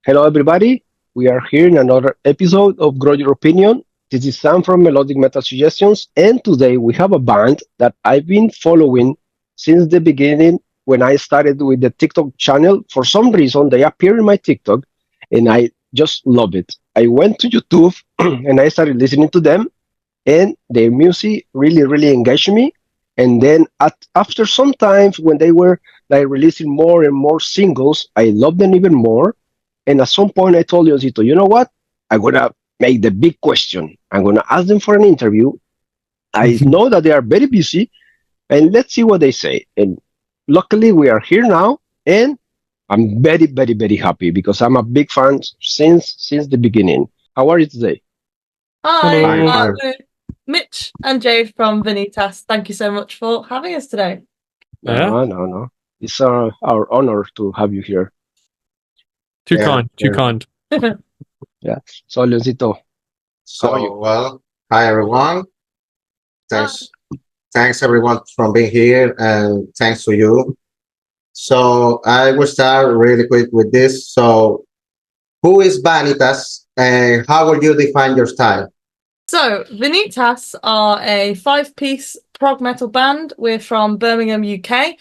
Hello, everybody. We are here in another episode of Grow Your Opinion. This is Sam from Melodic Metal Suggestions, and today we have a band that I've been following since the beginning when I started with the TikTok channel. For some reason, they appear in my TikTok, and I just love it. I went to YouTube and I started listening to them, and their music really engaged me. And then after some times when they were like releasing more and more singles, I loved them even more. And at some point, I told Leoncito, you know what? I'm gonna make the big question. I'm gonna ask them for an interview. I know that they are very busy, and let's see what they say. And luckily, we are here now, and I'm very happy because I'm a big fan since the beginning. How are you today? Hi, Hi. we're Mitch and Jade from VANITAS. Thank you so much for having us today. Yeah. No. It's our honor to have you here. Too Yeah, kind. Yeah. So, Leoncito, how are you? Well, hi everyone. Thanks everyone for being here, and thanks to you. So I will start really quick with this. So, who is Vanitas, and how will you define your style? So, VANITAS are a five-piece prog metal band. We're from Birmingham, UK.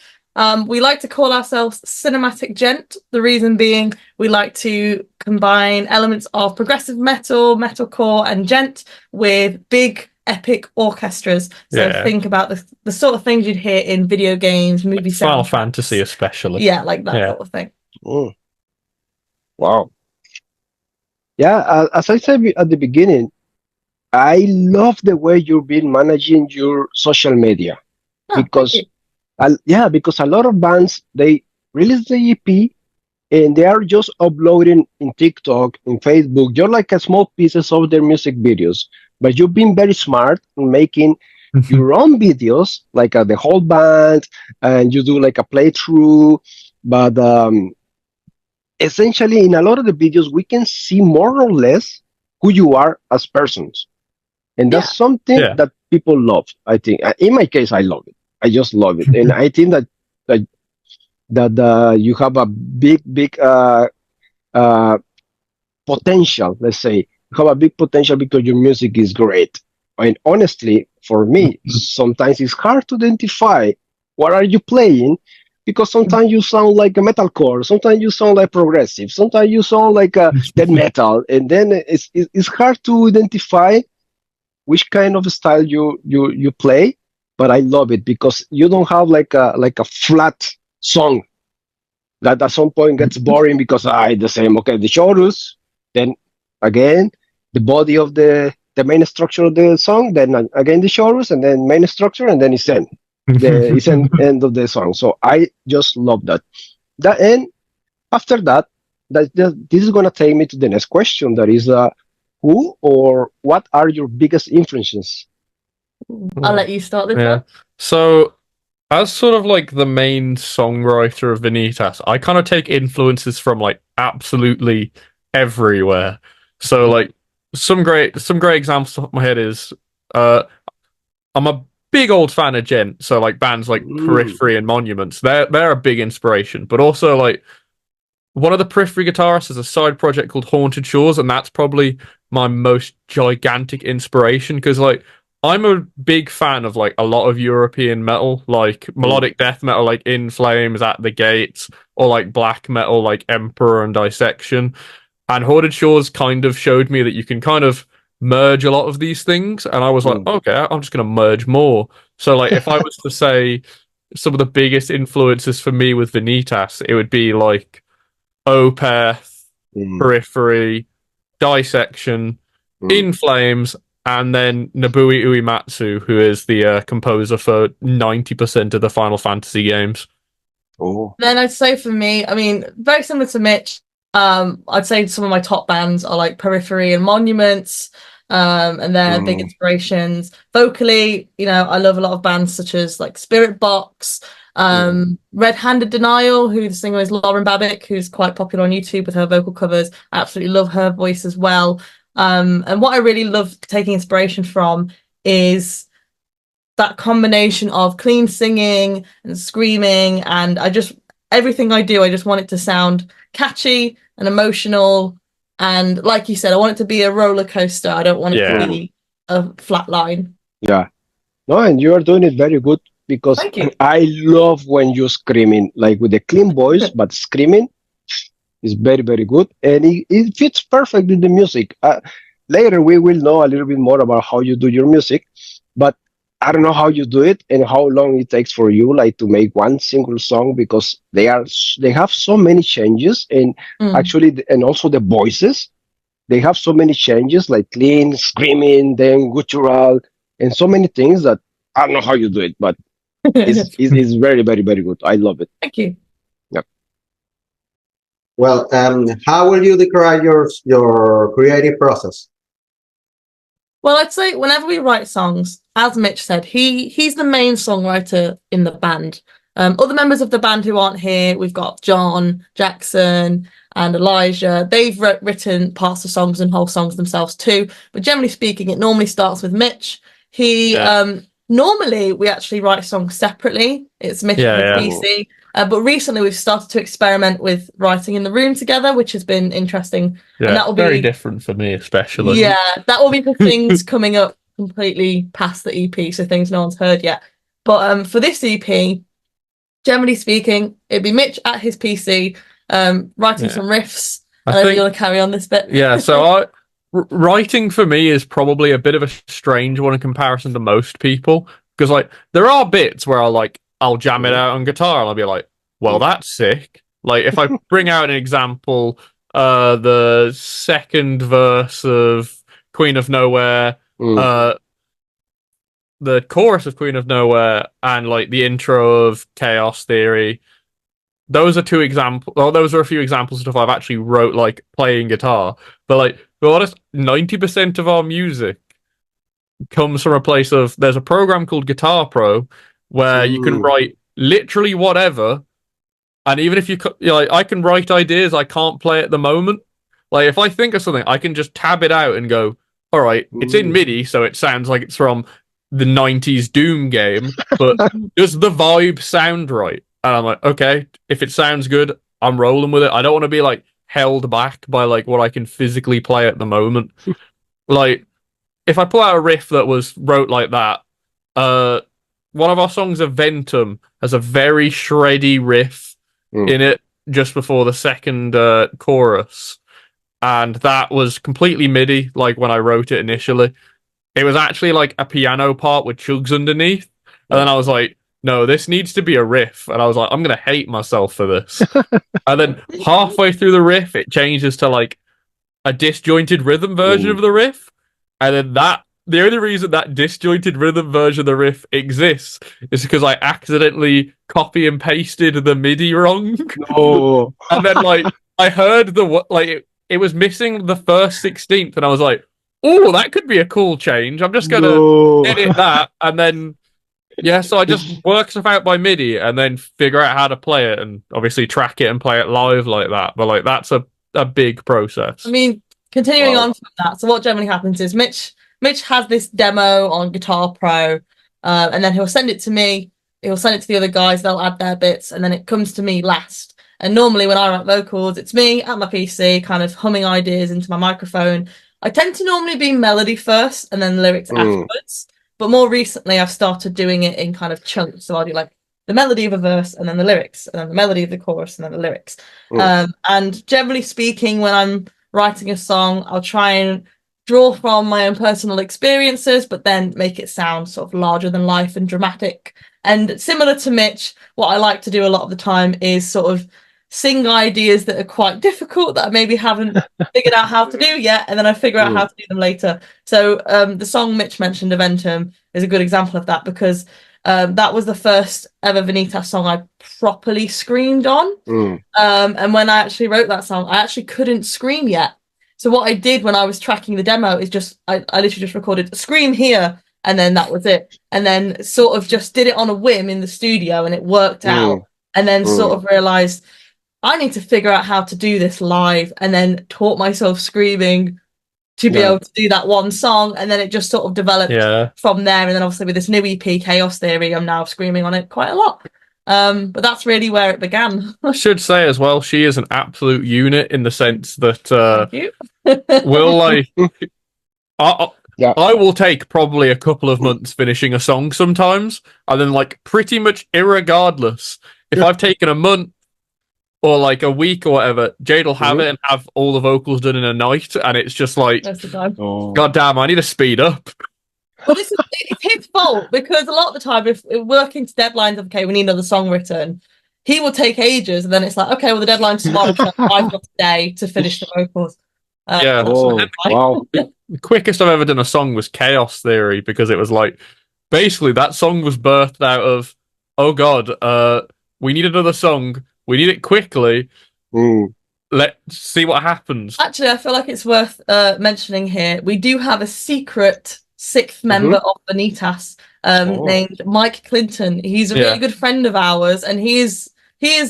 We like to call ourselves cinematic gent. The reason being we like to combine elements of progressive metal, metalcore, and gent with big epic orchestras. So think about the sort of things you'd hear in video games, movie soundtracks. Final Fantasy especially. Yeah, like that sort of thing. Wow. Yeah, as I said at the beginning, I love the way you've been managing your social media because because a lot of bands, they release the EP and they are just uploading in TikTok, in Facebook, just like a small pieces of their music videos. But you've been very smart in making your own videos, like the whole band, and you do like a playthrough. But essentially, in a lot of the videos, we can see more or less who you are as persons. And that's something that people love, I think. In my case, I love it. I just love it. And I think that you have a big potential, let's say. You have a big potential because your music is great. And honestly, for me, sometimes it's hard to identify what are you playing because sometimes you sound like a metalcore, sometimes you sound like progressive, sometimes you sound like a death metal. And then it's hard to identify which kind of style you play, but I love it because you don't have like a flat song that at some point gets boring because the same. Okay, the chorus, then again the body of the main structure of the song, then again the chorus, and then main structure, and then it's end. It's end of the song. So I just love that. And after that, this is gonna take me to the next question. That is, who or what are your biggest influences? I'll let you start this one. So, as sort of like the main songwriter of Vanitas, I kind of take influences from like absolutely everywhere. So, like some great examples off the top of my head is I'm a big old fan of gent. So like bands like Periphery and Monuments, they're a big inspiration. But also like one of the Periphery guitarists has a side project called Haunted Shores, and that's probably my most gigantic inspiration because like I'm a big fan of like a lot of European metal, like melodic death metal, like In Flames, At the Gates, or like black metal, like Emperor and Dissection. And Haunted Shores kind of showed me that you can kind of merge a lot of these things, and I was like, okay, I'm just going to merge more. So like if I was to say some of the biggest influences for me with Vanitas, it would be like Opeth, Periphery, Dissection, In Flames, and then Nobuo Uematsu, who is the composer for 90% of the Final Fantasy games. Then I'd say for me, I mean, very similar to Mitch, I'd say some of my top bands are like Periphery and Monuments, and they're big inspirations. Vocally, you know, I love a lot of bands such as like Spirit Box, Red Handed Denial, who the singer is Lauren Babick, who's quite popular on YouTube with her vocal covers. I absolutely love her voice as well. And what I really love taking inspiration from is that combination of clean singing and screaming, and everything I do, I just want it to sound catchy, and emotional. And like you said, I want it to be a roller coaster. I don't want it to be a flat line. Yeah. No, and you are doing it very good because Thank you. I love when you're screaming, like with a clean voice, but screaming is very, very good. And it fits perfect with the music. Later, we will know a little bit more about how you do your music, but I don't know how you do it and how long it takes for you, like to make one single song because they have so many changes and actually, and also the voices, they have so many changes, like clean, screaming, then guttural, and so many things that I don't know how you do it, but it's very, very, very good. I love it. Thank you. Yeah. Well, how will you describe your creative process? Well, I'd say whenever we write songs, as Mitch said, he's the main songwriter in the band. Other members of the band who aren't here, we've got John, Jackson, and Elijah. They've written parts of songs and whole songs themselves too. But generally speaking, it normally starts with Mitch. Normally we actually write songs separately. It's Mitch and PC. But recently we've started to experiment with writing in the room together, which has been interesting. Yeah, and that will be very different for me, especially. Yeah, that will be for things coming up completely past the EP, so things no one's heard yet. But for this EP, generally speaking, it'd be Mitch at his PC, writing some riffs. I know you want to carry on this bit. Yeah, so writing for me is probably a bit of a strange one in comparison to most people, because like there are bits where I'll jam it out on guitar and I'll be like, well, that's sick. Like if I bring out an example, the second verse of Queen of Nowhere, the chorus of Queen of Nowhere, and like the intro of Chaos Theory. Those are two examples. Well, those are a few examples of stuff I've actually wrote like playing guitar. But like, to be honest, 90% of our music comes from a place of there's a program called Guitar Pro where you can write literally whatever, and even if I can write ideas I can't play at the moment. Like if I think of something, I can just tab it out and go, all right, it's in MIDI, so it sounds like it's from the 90s Doom game, but does the vibe sound right? And I'm like, okay, if it sounds good, I'm rolling with it. I don't want to be like held back by like what I can physically play at the moment. Like if I put out a riff that was wrote like that, one of our songs, Ventum, has a very shreddy riff in it just before the second chorus. And that was completely MIDI, like when I wrote it initially. It was actually like a piano part with chugs underneath. And then I was like, no, this needs to be a riff. And I was like, I'm going to hate myself for this. And then halfway through the riff, it changes to like a disjointed rhythm version of the riff. And then the only reason that disjointed rhythm version of the riff exists is because I accidentally copy and pasted the MIDI wrong. Oh. And then like I heard it was missing the first 16th, and I was like, oh, that could be a cool change. I'm just gonna edit that, and then so I just work stuff out by MIDI and then figure out how to play it, and obviously track it and play it live like that. But like that's a big process. I mean, continuing on from that, so what generally happens is Mitch has this demo on Guitar Pro, and then he'll send it to me. He'll send it to the other guys. They'll add their bits, and then it comes to me last. And normally when I write vocals, it's me at my PC, kind of humming ideas into my microphone. I tend to normally be melody first and then lyrics afterwards. But more recently, I've started doing it in kind of chunks. So I'll do like the melody of a verse and then the lyrics, and then the melody of the chorus and then the lyrics. And generally speaking, when I'm writing a song, I'll try and draw from my own personal experiences, but then make it sound sort of larger than life and dramatic. And similar to Mitch, what I like to do a lot of the time is sort of sing ideas that are quite difficult that I maybe haven't figured out how to do yet, and then I figure out how to do them later. So the song Mitch mentioned, Ventum, is a good example of that, because that was the first ever VANITAS song I properly screamed on. And when I actually wrote that song, I actually couldn't scream yet. So what I did when I was tracking the demo is I literally just recorded scream here, and then that was it. And then sort of just did it on a whim in the studio, and it worked out. And then sort of realized I need to figure out how to do this live, and then taught myself screaming to be able to do that one song. And then it just sort of developed from there. And then obviously with this new EP, Chaos Theory, I'm now screaming on it quite a lot. But that's really where it began. I should say as well, she is an absolute unit in the sense that Thank you. we'll like. I, Yeah. I will take probably a couple of months finishing a song sometimes, and then like pretty much irregardless, if I've taken a month or like a week or whatever, Jade will have it and have all the vocals done in a night, and it's just like, Most of the time. God damn, I need to speed up. Well, it's his fault because a lot of the time, if we're working to deadlines of okay, we need another song written, he will take ages, and then it's like, okay, well, the deadline's tomorrow, so I've got today to finish the vocals. Yeah. Wow. The quickest I've ever done a song was Chaos Theory, because it was like, basically that song was birthed out of, oh God, we need another song. We need it quickly. Let's see what happens. Actually, I feel like it's worth mentioning here. We do have a secret sixth member of VANITAS named Mike Clinton. He's a really good friend of ours, and he is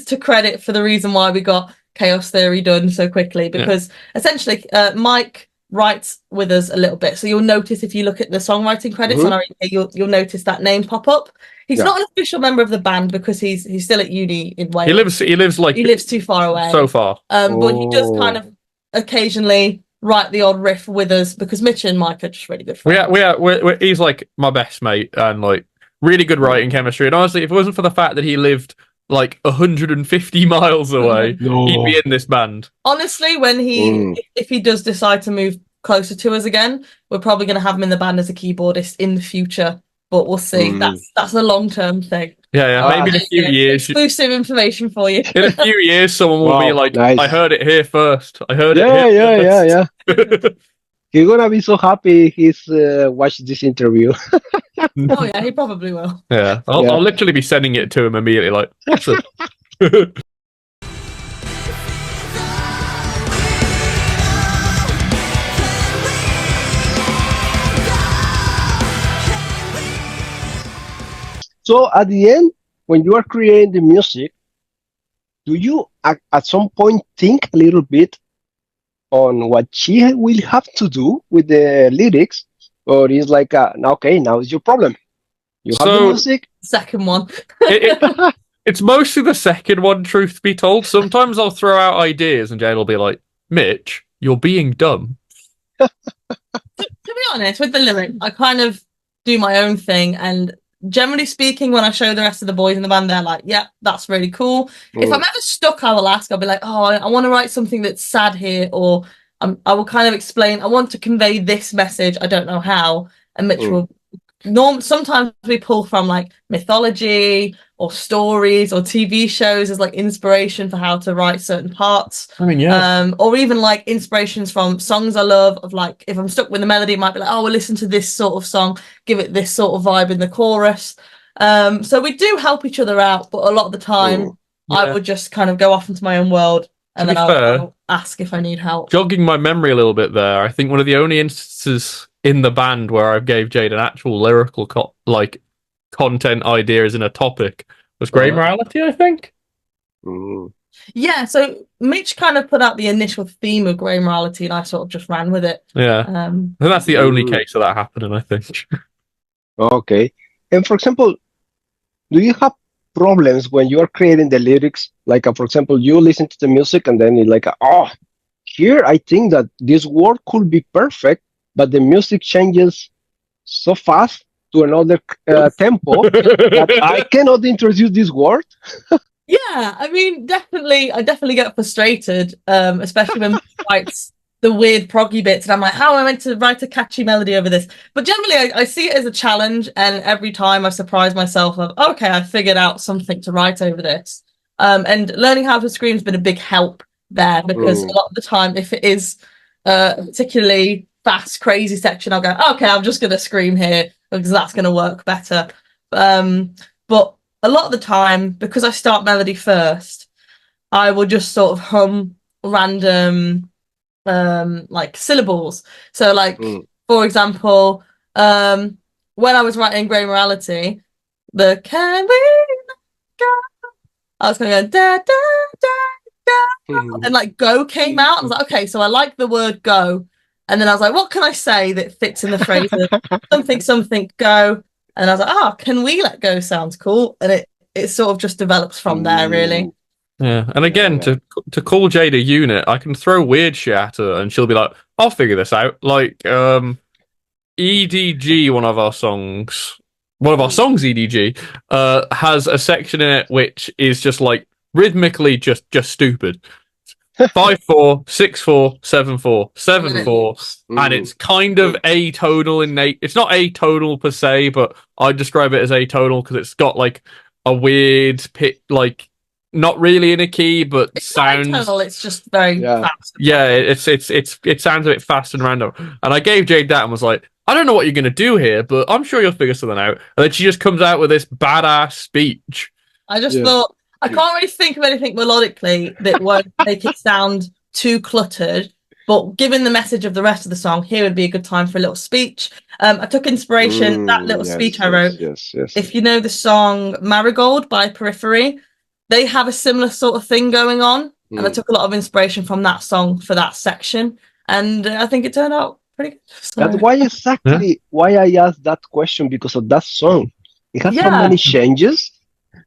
to credit for the reason why we got Chaos Theory done so quickly, because essentially Mike writes with us a little bit. So you'll notice if you look at the songwriting credits on our EP, you'll notice that name pop up. He's not an official member of the band because he's still at uni in Wales. He lives too far away. So far. But he does kind of occasionally write the odd riff with us because Mitch and Mike are just really good friends. He's like my best mate and like really good writing chemistry. And honestly, if it wasn't for the fact that he lived like 150 miles away, he'd be in this band. Honestly, when if he does decide to move closer to us again, we're probably going to have him in the band as a keyboardist in the future. But we'll see. That's a long-term thing. Yeah. Maybe in a few years. Exclusive information for you. In a few years, someone will be like, nice. I heard it here first. I heard it here first. He's gonna be so happy he's watched this interview. Oh yeah, he probably will. Yeah. I'll literally be sending it to him immediately, like, listen. So at the end, when you are creating the music, do you at some point think a little bit on what she will have to do with the lyrics, or is like, okay, now it's your problem. You have the music. Second one. It's mostly the second one, truth be told. Sometimes I'll throw out ideas and Jane will be like, Mitch, you're being dumb. To be honest, with the lyric, I kind of do my own thing, and generally speaking, when I show the rest of the boys in the band, they're like, yeah, that's really cool. If I'm ever stuck, I will ask. I'll be like, oh, I want to write something that's sad here, or I will kind of explain, I want to convey this message, I don't know how. And Mitch will sometimes we pull from like mythology or stories or TV shows as like inspiration for how to write certain parts. I mean, yeah. Or even like inspirations from songs I love, of like, if I'm stuck with the melody, it might be like, oh, we'll listen to this sort of song, give it this sort of vibe in the chorus. So we do help each other out, but a lot of the time I would just kind of go off into my own world, and then I'll ask if I need help. Jogging my memory a little bit there, I think one of the only instances in the band where I gave Jade an actual lyrical content ideas in a topic was Grey Morality, I think. Yeah, so Mitch kind of put out the initial theme of Grey Morality, and I sort of just ran with it. Yeah, and that's the only case of that happening, I think. Okay. And for example, do you have problems when you are creating the lyrics? Like, for example, you listen to the music and then you're like, oh, here I think that this word could be perfect, but the music changes so fast to another tempo that I cannot introduce this word. Yeah, I mean, I definitely get frustrated, especially when Mitch writes the weird proggy bits, and I'm like, how am I meant to write a catchy melody over this? But generally, I see it as a challenge, and every time I surprise myself of, okay, I figured out something to write over this. And learning how to scream has been a big help there, because a lot of the time, if it is a particularly fast, crazy section, I'll go, okay, I'm just going to scream here because that's going to work better. But a lot of the time, because I start melody first, I will just sort of hum random like syllables. So like for example, when I was writing Grey Morality, the can we go, I was going to go da da da da, and like go came out. I was like, okay, so I like the word go, and then I was like, what can I say that fits in the phrase of something go? And I was like, can we let go sounds cool, and it it sort of just develops from there, really. Yeah, and again, to call Jade a unit, I can throw weird shit at her, and she'll be like, "I'll figure this out." Like, EDG, one of our songs, EDG, has a section in it which is just like rhythmically just stupid. 5/4, 6/4, 7/4, 7/4, and it's kind of atonal in nature. It's not atonal per se, but I describe it as atonal because it's got like a weird pitch, like not really in a key, but It's sounds. not atonal, it's just very fast. Yeah, it sounds a bit fast and random. And I gave Jade that and was like, I don't know what you're gonna do here, but I'm sure you'll figure something out. And then she just comes out with this badass speech. I just thought, I can't really think of anything melodically that won't make it sound too cluttered, but given the message of the rest of the song, here would be a good time for a little speech. I took inspiration, that little speech I wrote. If you know the song Marigold by Periphery, they have a similar sort of thing going on. And I took a lot of inspiration from that song for that section. And I think it turned out pretty good. So. That's why I asked that question, because of that song. It has so many changes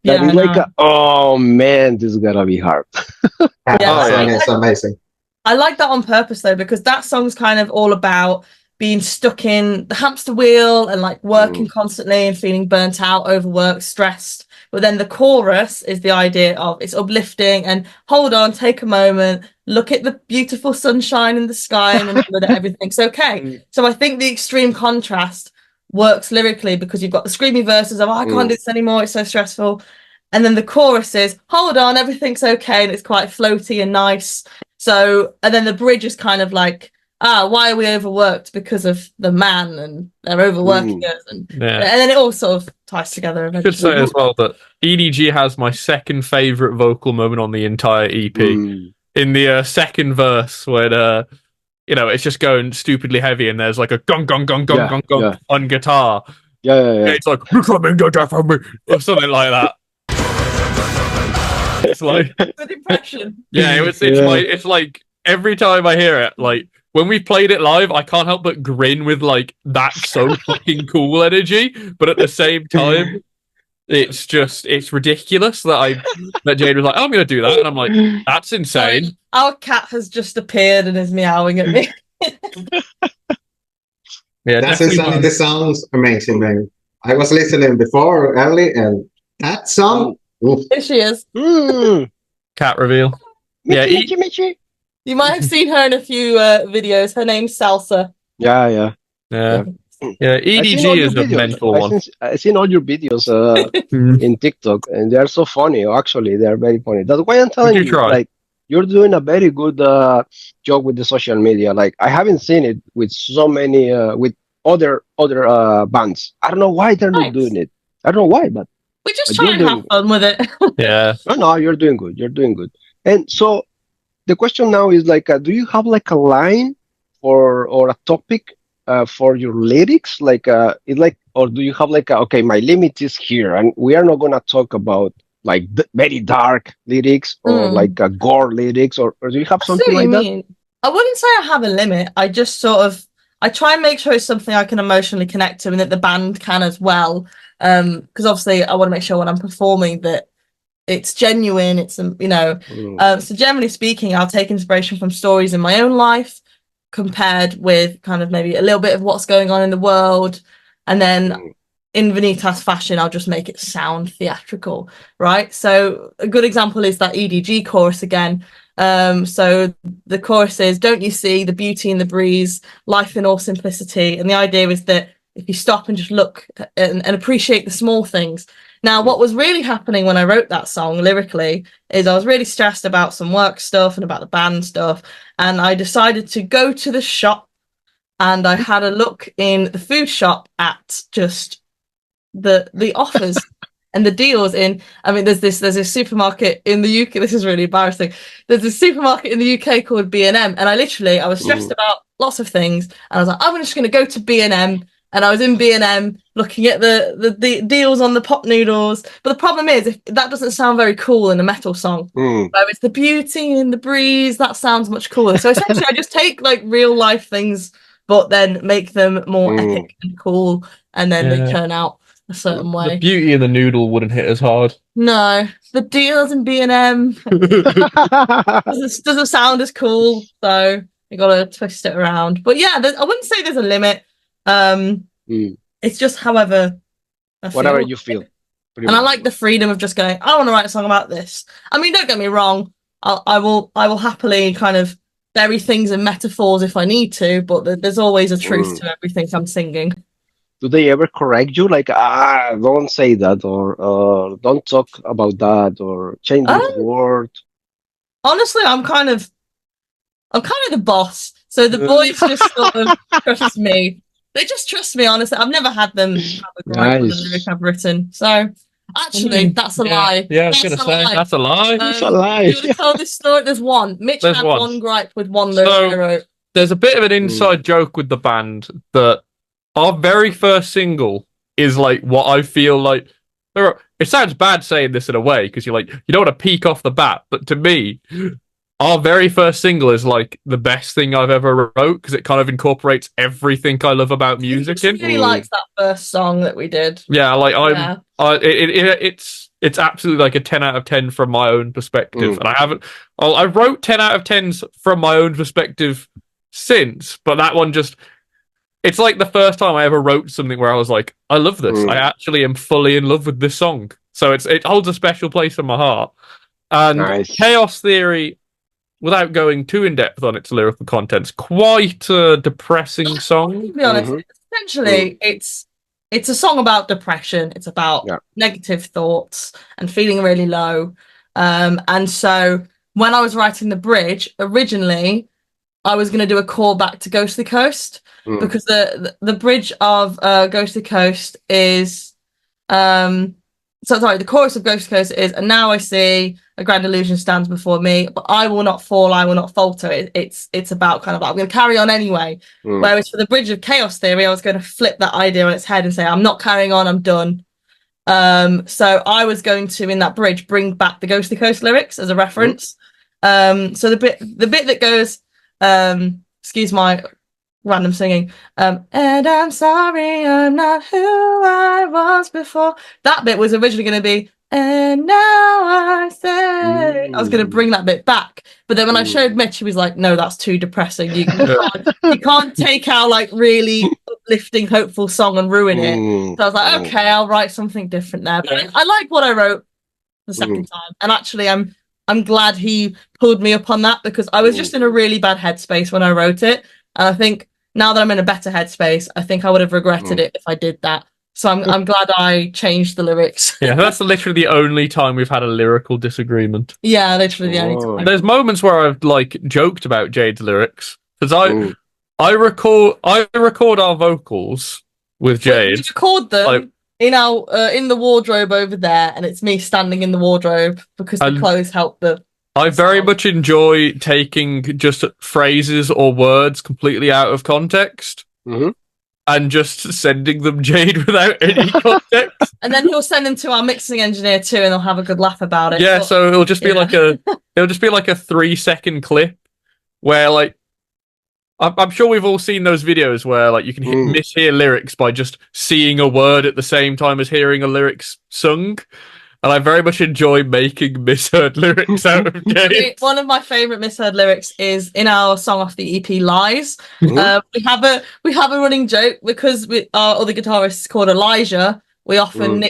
that it's like, oh man, this is gonna be hard. It's amazing. I like that on purpose though, because that song's kind of all about being stuck in the hamster wheel and like working constantly and feeling burnt out, overworked, stressed. But then the chorus is the idea of it's uplifting and hold on, take a moment, look at the beautiful sunshine in the sky and remember that everything's okay. So I think the extreme contrast works lyrically because you've got the screamy verses of, oh, I can't do this anymore, it's so stressful. And then the chorus is, hold on, everything's okay. And it's quite floaty and nice. So, and then the bridge is kind of like, why are we overworked? Because of the man and they're overworking us. And then it all sort of ties together eventually. I should say as well that EDG has my second favourite vocal moment on the entire EP. In the second verse when, it's just going stupidly heavy and there's like a gong, gong, gong, gong, gong, gong on guitar. It's like, you're coming to death from me, or something like that. It's like... Good impression. Yeah, it's like, every time I hear it, like, when we played it live, I can't help but grin with like that's so fucking cool energy. But at the same time, it's ridiculous that Jade was like, oh, I'm gonna do that, and I'm like, that's insane. Our cat has just appeared and is meowing at me. This sounds amazing, man. I was listening before early, and that song. Here she is. Cat reveal. Michi. You might have seen her in a few videos. Her name's Salsa. Yeah. EDG is a mental one. I've seen all your videos in TikTok, and they are so funny. Actually, they are very funny. That's why I'm telling you, like, you're doing a very good job with the social media. Like, I haven't seen it with so many with other bands. I don't know why they're not doing it. I don't know why, but we just try and have fun with it. No, you're doing good. You're doing good. And so the question now is like, do you have like a line or a topic for your lyrics? Like, or do you have like, okay, my limit is here, and we are not gonna talk about like very dark lyrics or like gore lyrics, or do you have something like that? I wouldn't say I have a limit. I just I try and make sure it's something I can emotionally connect to and that the band can as well. Because obviously I want to make sure when I'm performing that it's genuine, it's so generally speaking, I'll take inspiration from stories in my own life compared with kind of maybe a little bit of what's going on in the world, and then in VANITAS fashion I'll just make it sound theatrical, right? So a good example is that EDG chorus again. So the chorus is, don't you see the beauty in the breeze, life in all simplicity? And the idea is that if you stop and just look and appreciate the small things. Now, what was really happening when I wrote that song lyrically is I was really stressed about some work stuff and about the band stuff. And I decided to go to the shop, and I had a look in the food shop at just the offers and the deals in, I mean, there's a supermarket in the UK. This is really embarrassing. There's a supermarket in the UK called B&M. And I was stressed about lots of things. And I was like, I'm just going to go to B&M. And I was in B&M looking at the deals on the pop noodles. But the problem is, if that doesn't sound very cool in a metal song. Where it's the beauty and the breeze, that sounds much cooler. So essentially, I just take like real life things, but then make them more epic and cool. And then they turn out a certain The way. Beauty and the Noodle wouldn't hit as hard. No, the deals in B&M doesn't sound as cool, so you gotta twist it around. But yeah, I wouldn't say there's a limit. It's just however I Whatever feel. you feel. And I like the freedom of just going, I want to write a song about this. I mean, don't get me wrong, I will happily kind of bury things in metaphors if I need to, but there's always a truth to everything I'm singing. Do they ever correct you? Like, don't say that, or don't talk about that, or change this word? Honestly, I'm kind of the boss. So the boys just sort of trust me. They just trust me, honestly. I've never had them have a gripe with a lyric I've written. So actually, that's a lie. Yeah, I was going to say, that's a lie. That's a lie. You want to tell this story? There's one. Mitch had one gripe with one lyric I wrote. There's a bit of an inside joke with the band that our very first single is like what I feel like. It sounds bad saying this in a way because you don't want to peek off the bat, but to me, our very first single is like the best thing I've ever wrote because it kind of incorporates everything I love about music. He really likes that first song that we did. Yeah, it's absolutely like a 10 out of 10 from my own perspective, and I wrote 10 out of 10s from my own perspective since, but that one it's like the first time I ever wrote something where I was like, I love this. I actually am fully in love with this song. So it holds a special place in my heart. And Chaos Theory, without going too in depth on its lyrical contents, quite a depressing song. To be honest, essentially, it's a song about depression. It's about negative thoughts and feeling really low. And so when I was writing the bridge, originally, I was going to do a callback to Ghost of the Coast because the bridge of Ghost of the Coast is the chorus of Ghost of the Coast is, and now I see a grand illusion stands before me, but I will not fall, I will not falter. It's about kind of I'm going to carry on anyway. Whereas for the bridge of Chaos Theory, I was going to flip that idea on its head and say I'm not carrying on, I'm done. So I was going to, in that bridge, bring back the Ghost of the Coast lyrics as a reference. So the bit that goes, excuse my random singing, and I'm sorry I'm not who I was before. That bit was originally going to be, and now I say, I was going to bring that bit back. But then when I showed Mitch, he was like, no, that's too depressing. You can't take our like really uplifting, hopeful song and ruin it. So I was like, okay, I'll write something different there. But I like what I wrote the second time. And actually, I'm glad he pulled me up on that because I was just in a really bad headspace when I wrote it. And I think now that I'm in a better headspace, I think I would have regretted it if I did that. So I'm glad I changed the lyrics. Yeah, that's literally the only time we've had a lyrical disagreement. Yeah, literally the only time. There's moments where I've like joked about Jade's lyrics because I record our vocals with Jade. We record them in the wardrobe over there, and it's me standing in the wardrobe because the clothes help the. I very much enjoy taking just phrases or words completely out of context and just sending them Jade without any context. And then he'll send them to our mixing engineer too, and they'll have a good laugh about it. Yeah, so it'll just be like a 3-second clip where like I'm sure we've all seen those videos where like you can mishear lyrics by just seeing a word at the same time as hearing a lyrics sung. And I very much enjoy making misheard lyrics out of games. One of my favourite misheard lyrics is in our song off the EP, Lies. We have a running joke because our other guitarist is called Elijah. We often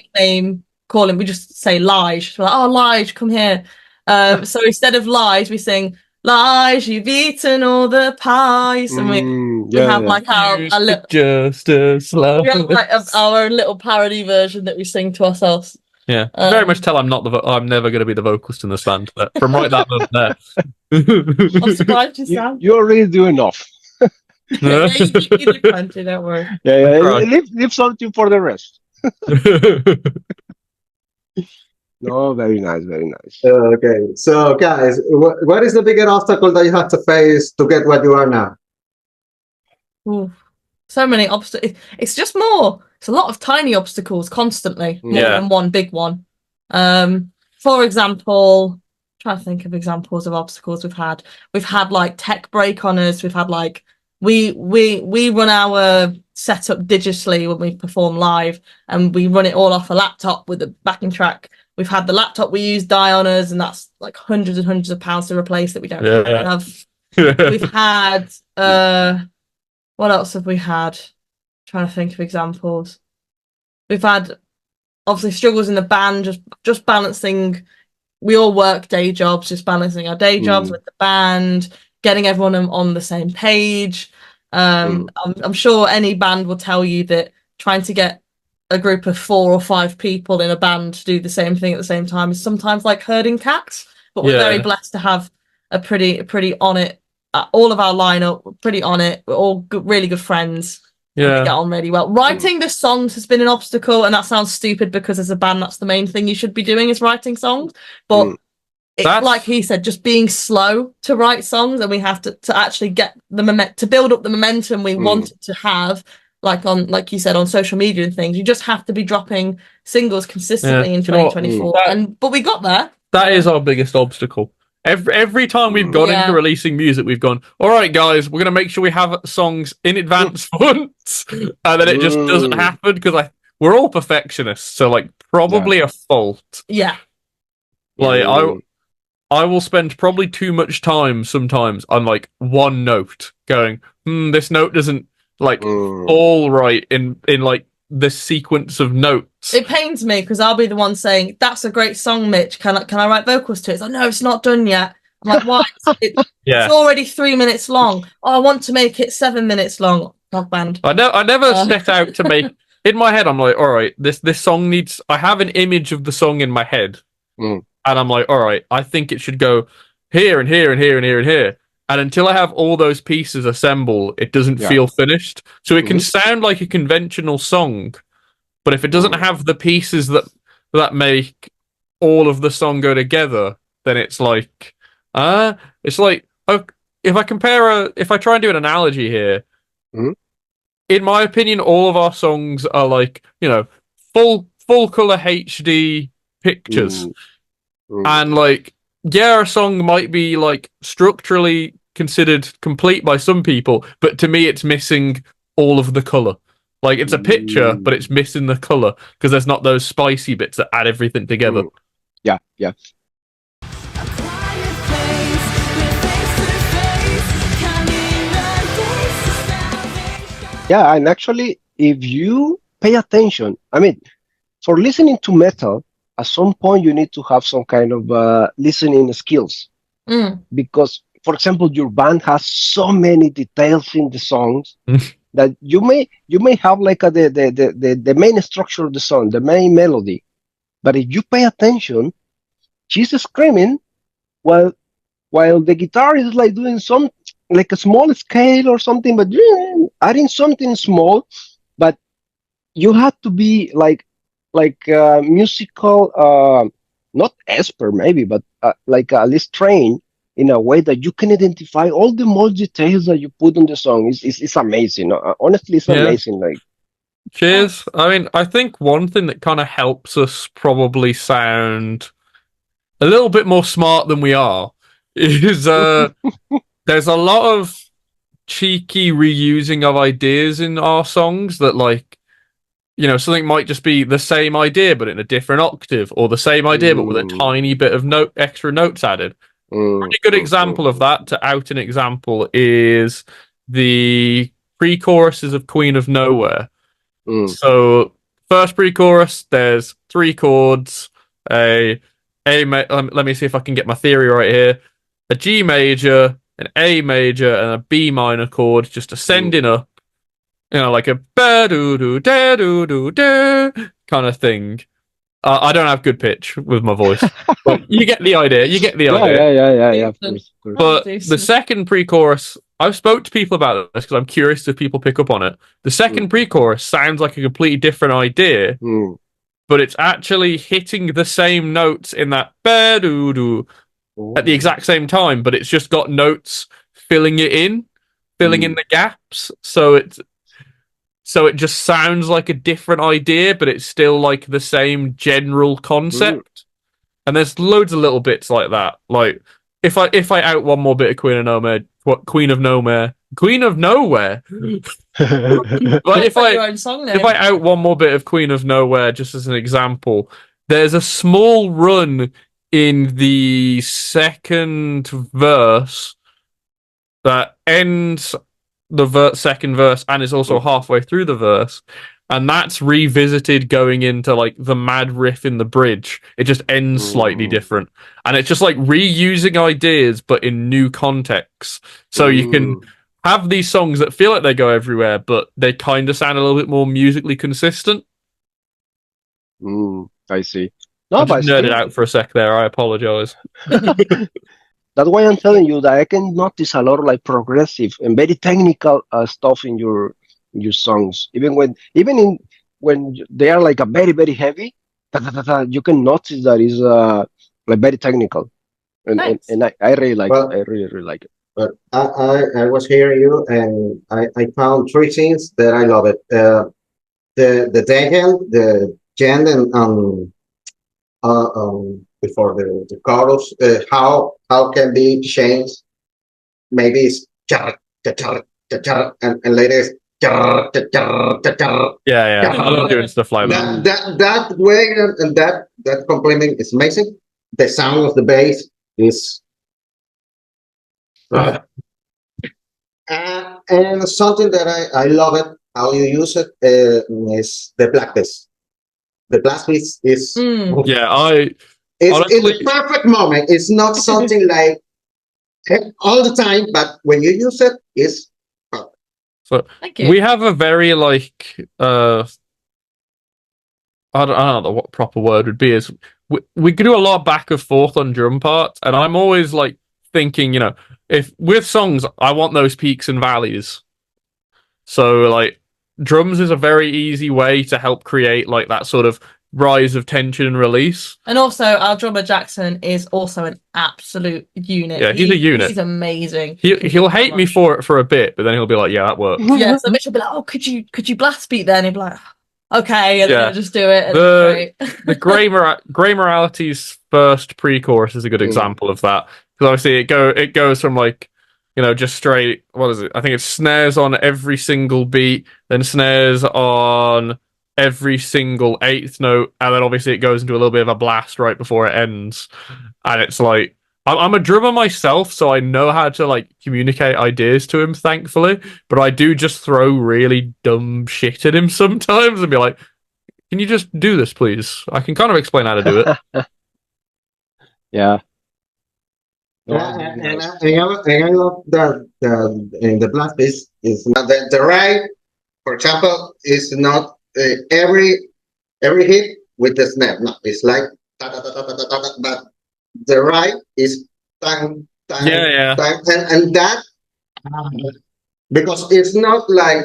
call him. We just say Lige. We're like, oh, Lige, come here. So instead of Lies, we sing Lige, you've eaten all the pies, and we have like our little, just a slow. We have like our own little parody version that we sing to ourselves. Yeah, very much tell I'm never going to be the vocalist in this band. But from right that moment there, I'm surprised you sound. You already do enough. Yeah, you do plenty, don't worry. Yeah. Leave something for the rest. No, very nice, very nice. Okay, so guys, what is the biggest obstacle that you have to face to get what you are now? Ooh, so many obstacles. It's just more. It's a lot of tiny obstacles constantly, more than one big one. For example, trying to think of examples of obstacles we've had. We've had like tech break on us. We've had like we run our set up digitally when we perform live, and we run it all off a laptop with a backing track. We've had the laptop we use die on us, and that's like hundreds and hundreds of pounds to replace that we don't have. We've had what else have we had? Trying to think of examples. We've had obviously struggles in the band, just balancing. We all work day jobs, just balancing our day jobs with the band, getting everyone on the same page. I'm sure any band will tell you that trying to get a group of 4 or 5 people in a band to do the same thing at the same time is sometimes like herding cats. But we're very blessed to have a pretty on it. All of our lineup, we're pretty on it. We're all good, really good friends. Yeah, we get on really well. Writing the songs has been an obstacle, and that sounds stupid because as a band, that's the main thing you should be doing is writing songs. But like he said, just being slow to write songs, and we have to actually get to build up the momentum we wanted to have. Like you said, on social media and things, you just have to be dropping singles consistently in 2024. But we got there. That is our biggest obstacle. Every time we've gone into releasing music, we've gone, all right, guys, we're going to make sure we have songs in advance once. And then it just doesn't happen because we're all perfectionists. So, like, probably a fault. Yeah. Like, I will spend probably too much time sometimes on, like, one note going, this note doesn't, like, fall right in like, this sequence of notes. It pains me because I'll be the one saying, that's a great song, Mitch. Can I write vocals to it? It's like, no, it's not done yet. I'm like, why? It's already 3 minutes long. Oh, I want to make it 7 minutes long. Rock band. I never set out to make in my head. I'm like, all right, this song needs. I have an image of the song in my head, and I'm like, all right, I think it should go here and here and here and here and here. And until I have all those pieces assembled, it doesn't feel finished. So it can sound like a conventional song, but if it doesn't have the pieces that make all of the song go together, then it's like, if I try and do an analogy here, in my opinion, all of our songs are like, full color HD pictures, and like, a song might be like structurally considered complete by some people, but to me it's missing all of the color. Like, it's a picture, but it's missing the color because there's not those spicy bits that add everything together. Yeah. Yeah, and actually, if you pay attention, I mean, for listening to metal, at some point you need to have some kind of listening skills. Because, for example, your band has so many details in the songs that you may have like the main structure of the song, the main melody, but if you pay attention, she's screaming while the guitar is like doing some like a small scale or something, but adding something small. But you have to be like musical, not expert maybe, but like at least trained in a way that you can identify all the more details that you put on the song. It's amazing. Honestly, it's amazing. Like, cheers. I mean, I think one thing that kind of helps us probably sound a little bit more smart than we are is there's a lot of cheeky reusing of ideas in our songs that, like, something might just be the same idea but in a different octave, or the same idea but with a tiny bit of extra notes added. A pretty good example of that, to out an example, is the pre-choruses of Queen of Nowhere. So, first pre-chorus, there's 3 chords, let me see if I can get my theory right here. A G major, an A major, and a B minor chord just ascending up, like a ba-do-do-da-do-do-da kind of thing. I don't have good pitch with my voice, but you get the idea. Yeah, of course. But the second pre-chorus, I've spoke to people about this because I'm curious if people pick up on it. The second pre-chorus sounds like a completely different idea, but it's actually hitting the same notes in that ba-do-do at the exact same time, but it's just got notes filling in the gaps. So it just sounds like a different idea, but it's still like the same general concept. And there's loads of little bits like that. Like, if I out one more bit of Queen of what Queen of Nowhere. Queen of Nowhere. Like That's like your own song name. if I out one more bit of Queen of Nowhere, just as an example, there's a small run in the second verse that ends the second verse and is also halfway through the verse, and that's revisited going into like the mad riff in the bridge. It just ends slightly different, and it's just like reusing ideas but in new contexts. So you can have these songs that feel like they go everywhere, but they kind of sound a little bit more musically consistent. I see. No, I but just nerded still, out for a sec there. I apologize. that's why I'm telling you that I can notice a lot of like progressive and very technical stuff in your songs. When they are like a very very heavy, you can notice that is like very technical, and Nice. I really like Well, it. I really like it. But I was hearing you, and I found three things that I love it. The decade, the gen, and before the chorus, how can be changed? Maybe it's and later it's Yeah. I love doing stuff like that. that way, and that complement is amazing. The sound of the bass is and something that I love it how you use it is the black bass. The black bass is Yeah, I it's honestly, in the perfect moment. It's not something like all the time, but when you use it, it's perfect. so Thank you. we have a very like I don't know what proper word would be. Is we do a lot of back and forth on drum parts, and I'm always like thinking, if with songs, I want those peaks and valleys. So like drums is a very easy way to help create like that sort of rise of tension and release. And also, our drummer Jackson is also an absolute unit. Yeah, he's a unit. He's amazing. He'll hate me for it for a bit, but then he'll be like, "Yeah, that works." Yeah, so Mitch will be like, "Oh, could you blast beat then?" He'll be like, "Okay," and then Yeah. he'll just do it. And The it's great. the Grey Morality's first pre-chorus is a good example of that, because obviously it goes from like just straight, what is it? I think it's snares on every single beat, then snares on every single eighth note, and then obviously it goes into a little bit of a blast right before it ends. And it's like I'm a drummer myself, so I know how to like communicate ideas to him, thankfully. But I do just throw really dumb shit at him sometimes and be like, "Can you just do this, please? I can kind of explain how to do it." Yeah. And I love that in the black bass is not the right. For example, is not every hit with the snap. No, it's like but the right is tang tang Yeah. tang, and that because it's not like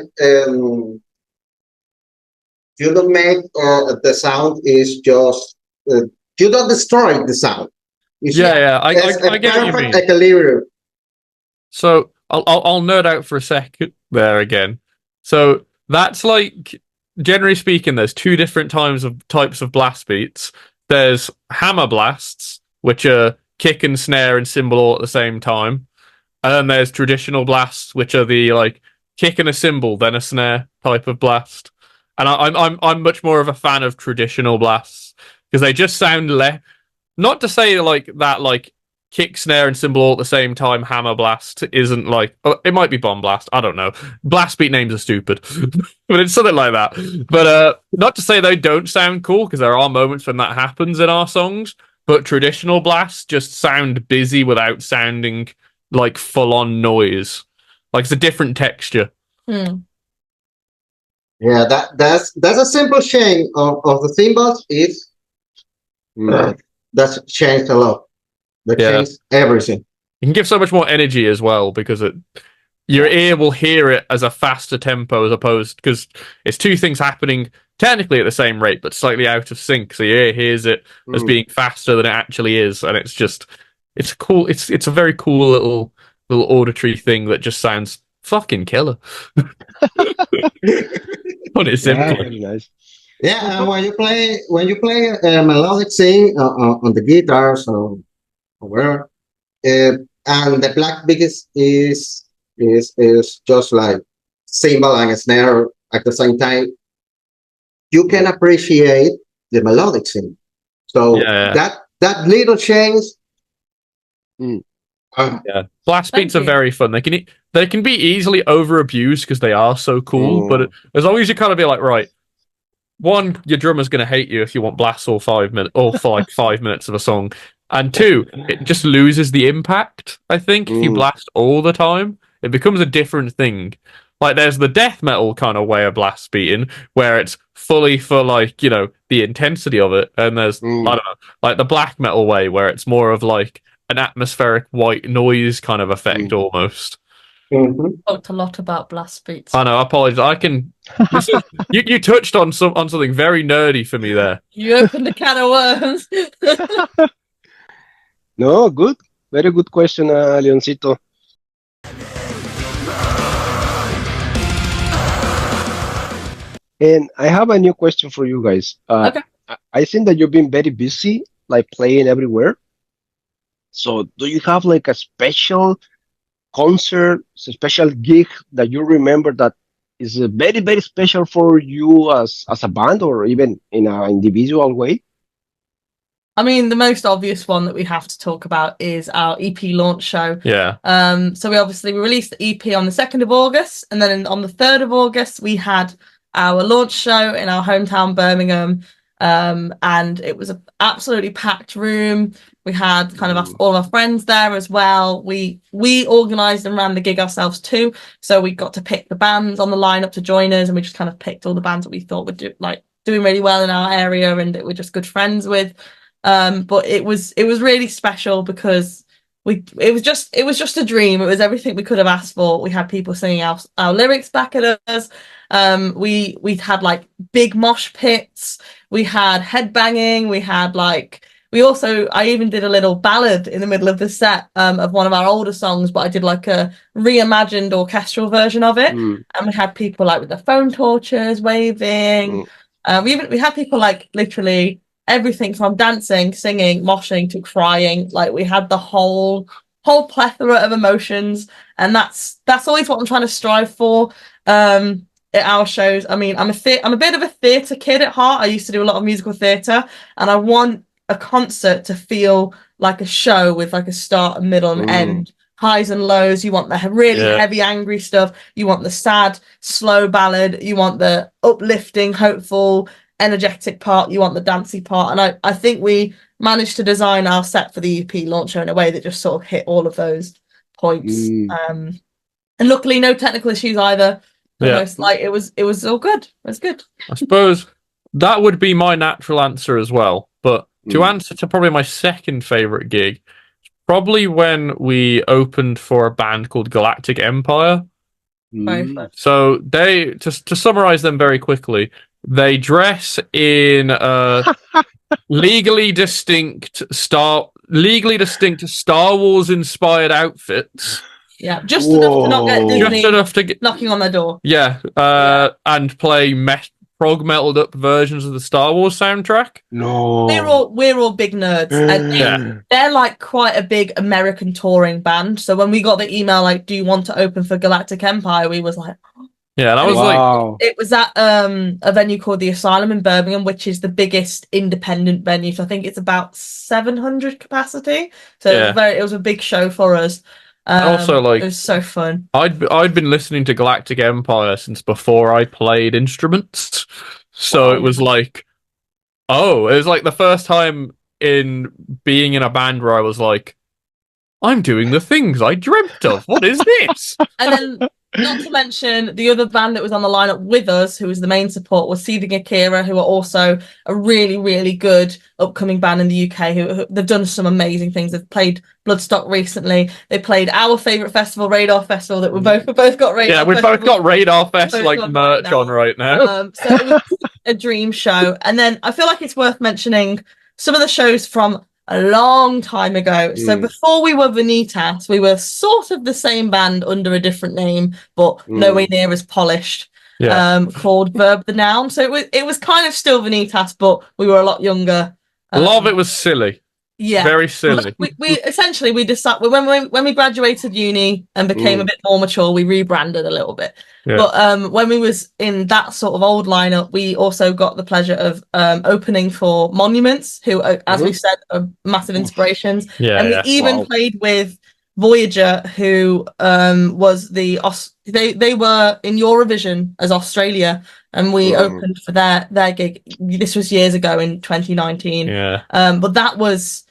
you don't make the sound is just you don't destroy the sound. Yeah. I get what you mean. Perfect equilibrium. So I'll nerd out for a second there again. So that's like, generally speaking, there's two different types of blast beats. There's hammer blasts, which are kick and snare and cymbal all at the same time, and then there's traditional blasts, which are the like kick and a cymbal then a snare type of blast. And I'm much more of a fan of traditional blasts because they just sound less. Not to say like that, like kick, snare, and cymbal all at the same time. Hammer blast isn't like it might be bomb blast. I don't know. Blast beat names are stupid, but it's something like that. But not to say they don't sound cool because there are moments when that happens in our songs. But traditional blasts just sound busy without sounding like full on noise. Like it's a different texture. Yeah, that's a simple change of the cymbals is that's changed a lot. That changed everything. You can give so much more energy as well because your ear will hear it as a faster tempo as opposed because it's two things happening technically at the same rate but slightly out of sync. So your ear hears it as being faster than it actually is, and it's cool. It's a very cool little auditory thing that just sounds fucking killer. Put it simply. Very nice. Yeah, and when you play melodic thing on the guitars or wherever, and the black beat is just like cymbal and snare at the same time. You can appreciate the melodic thing. So that little change. Blast beats are very fun. They can be easily over abused because they are so cool. But as long as you kind of be like, right, one, your drummer's going to hate you if you want blasts all 5 minutes or for like 5 minutes of a song, and two, it just loses the impact. I think if you blast all the time, it becomes a different thing. Like there's the death metal kind of way of blast beating where it's fully for like, you know, the intensity of it, and there's I don't know, like the black metal way where it's more of like an atmospheric white noise kind of effect almost. Talked a lot about blast beats. I know. I apologize. I can. You touched on something very nerdy for me there. You opened a can of worms. No, good. Very good question, Leoncito. And I have a new question for you guys. Okay. I think that you've been very busy, like playing everywhere. So, do you have like a special concert, a special gig that you remember that is very, very special for you as a band, or even in an individual way? I mean, the most obvious one that we have to talk about is our EP launch show. Yeah. So we released the EP on the 2nd of August, and then on the 3rd of August we had our launch show in our hometown Birmingham, and it was an absolutely packed room. We had kind of all our friends there as well. We organised and ran the gig ourselves too, so we got to pick the bands on the lineup to join us, and we just kind of picked all the bands that we thought would doing really well in our area and that we're just good friends with. But it was really special because it was just a dream. It was everything we could have asked for. We had people singing our lyrics back at us. We had like big mosh pits. We had headbanging. We had I even did a little ballad in the middle of the set of one of our older songs, but I did like a reimagined orchestral version of it. And we had people like with the phone torches waving. We had people like literally everything from dancing, singing, moshing to crying. Like we had the whole plethora of emotions, and that's always what I'm trying to strive for at our shows. I mean, I'm a bit of a theatre kid at heart. I used to do a lot of musical theatre, and I want a concert to feel like a show with like a start, a middle, and end, highs and lows. You want the really heavy, angry stuff. You want the sad, slow ballad. You want the uplifting, hopeful, energetic part. You want the dancey part. And I think we managed to design our set for the EP launcher in a way that just sort of hit all of those points. And luckily no technical issues either. Like it was all good. It was good. I suppose that would be my natural answer as well. But to answer to probably my second favorite gig, probably when we opened for a band called Galactic Empire. So they, to summarize them very quickly, they dress in legally distinct Star Wars inspired outfits. Yeah, just enough to not get Disney just enough to get knocking on their door. Yeah, and play prog metaled up versions of the Star Wars soundtrack. No, we're all big nerds, and they're like quite a big American touring band. So when we got the email like, "Do you want to open for Galactic Empire?" we was like, yeah, and I was like, it was at a venue called the Asylum in Birmingham, which is the biggest independent venue. So I think it's about 700 capacity. So it was a big show for us. Also, like, it was so fun. I'd been listening to Galactic Empire since before I played instruments, so it was like, it was like the first time in being in a band where I was like, I'm doing the things I dreamt of. What is this? And then, not to mention, the other band that was on the lineup with us, who was the main support, was Seething Akira, who are also a really, really good upcoming band in the UK. Who they've done some amazing things. They've played Bloodstock recently. They played our favourite festival, Radar Festival, that we both got Radar. Yeah, we've both got Radar Fest like merch on right now. So it was a dream show. And then I feel like it's worth mentioning some of the shows from a long time ago. So before we were Vanitas, we were sort of the same band under a different name, but nowhere near as polished. Called Verb the Noun. So it was kind of still Vanitas, but we were a lot younger. A lot of it was silly. Yeah. Very silly. We essentially we decided when we graduated uni and became a bit more mature, we rebranded a little bit. Yeah. But when we was in that sort of old lineup, we also got the pleasure of opening for Monuments, who, as we said, are massive inspirations. Yeah, And we yeah. even played with Voyager, who was they were in Eurovision as Australia, and we opened for their gig. This was years ago in 2019. Yeah. But that was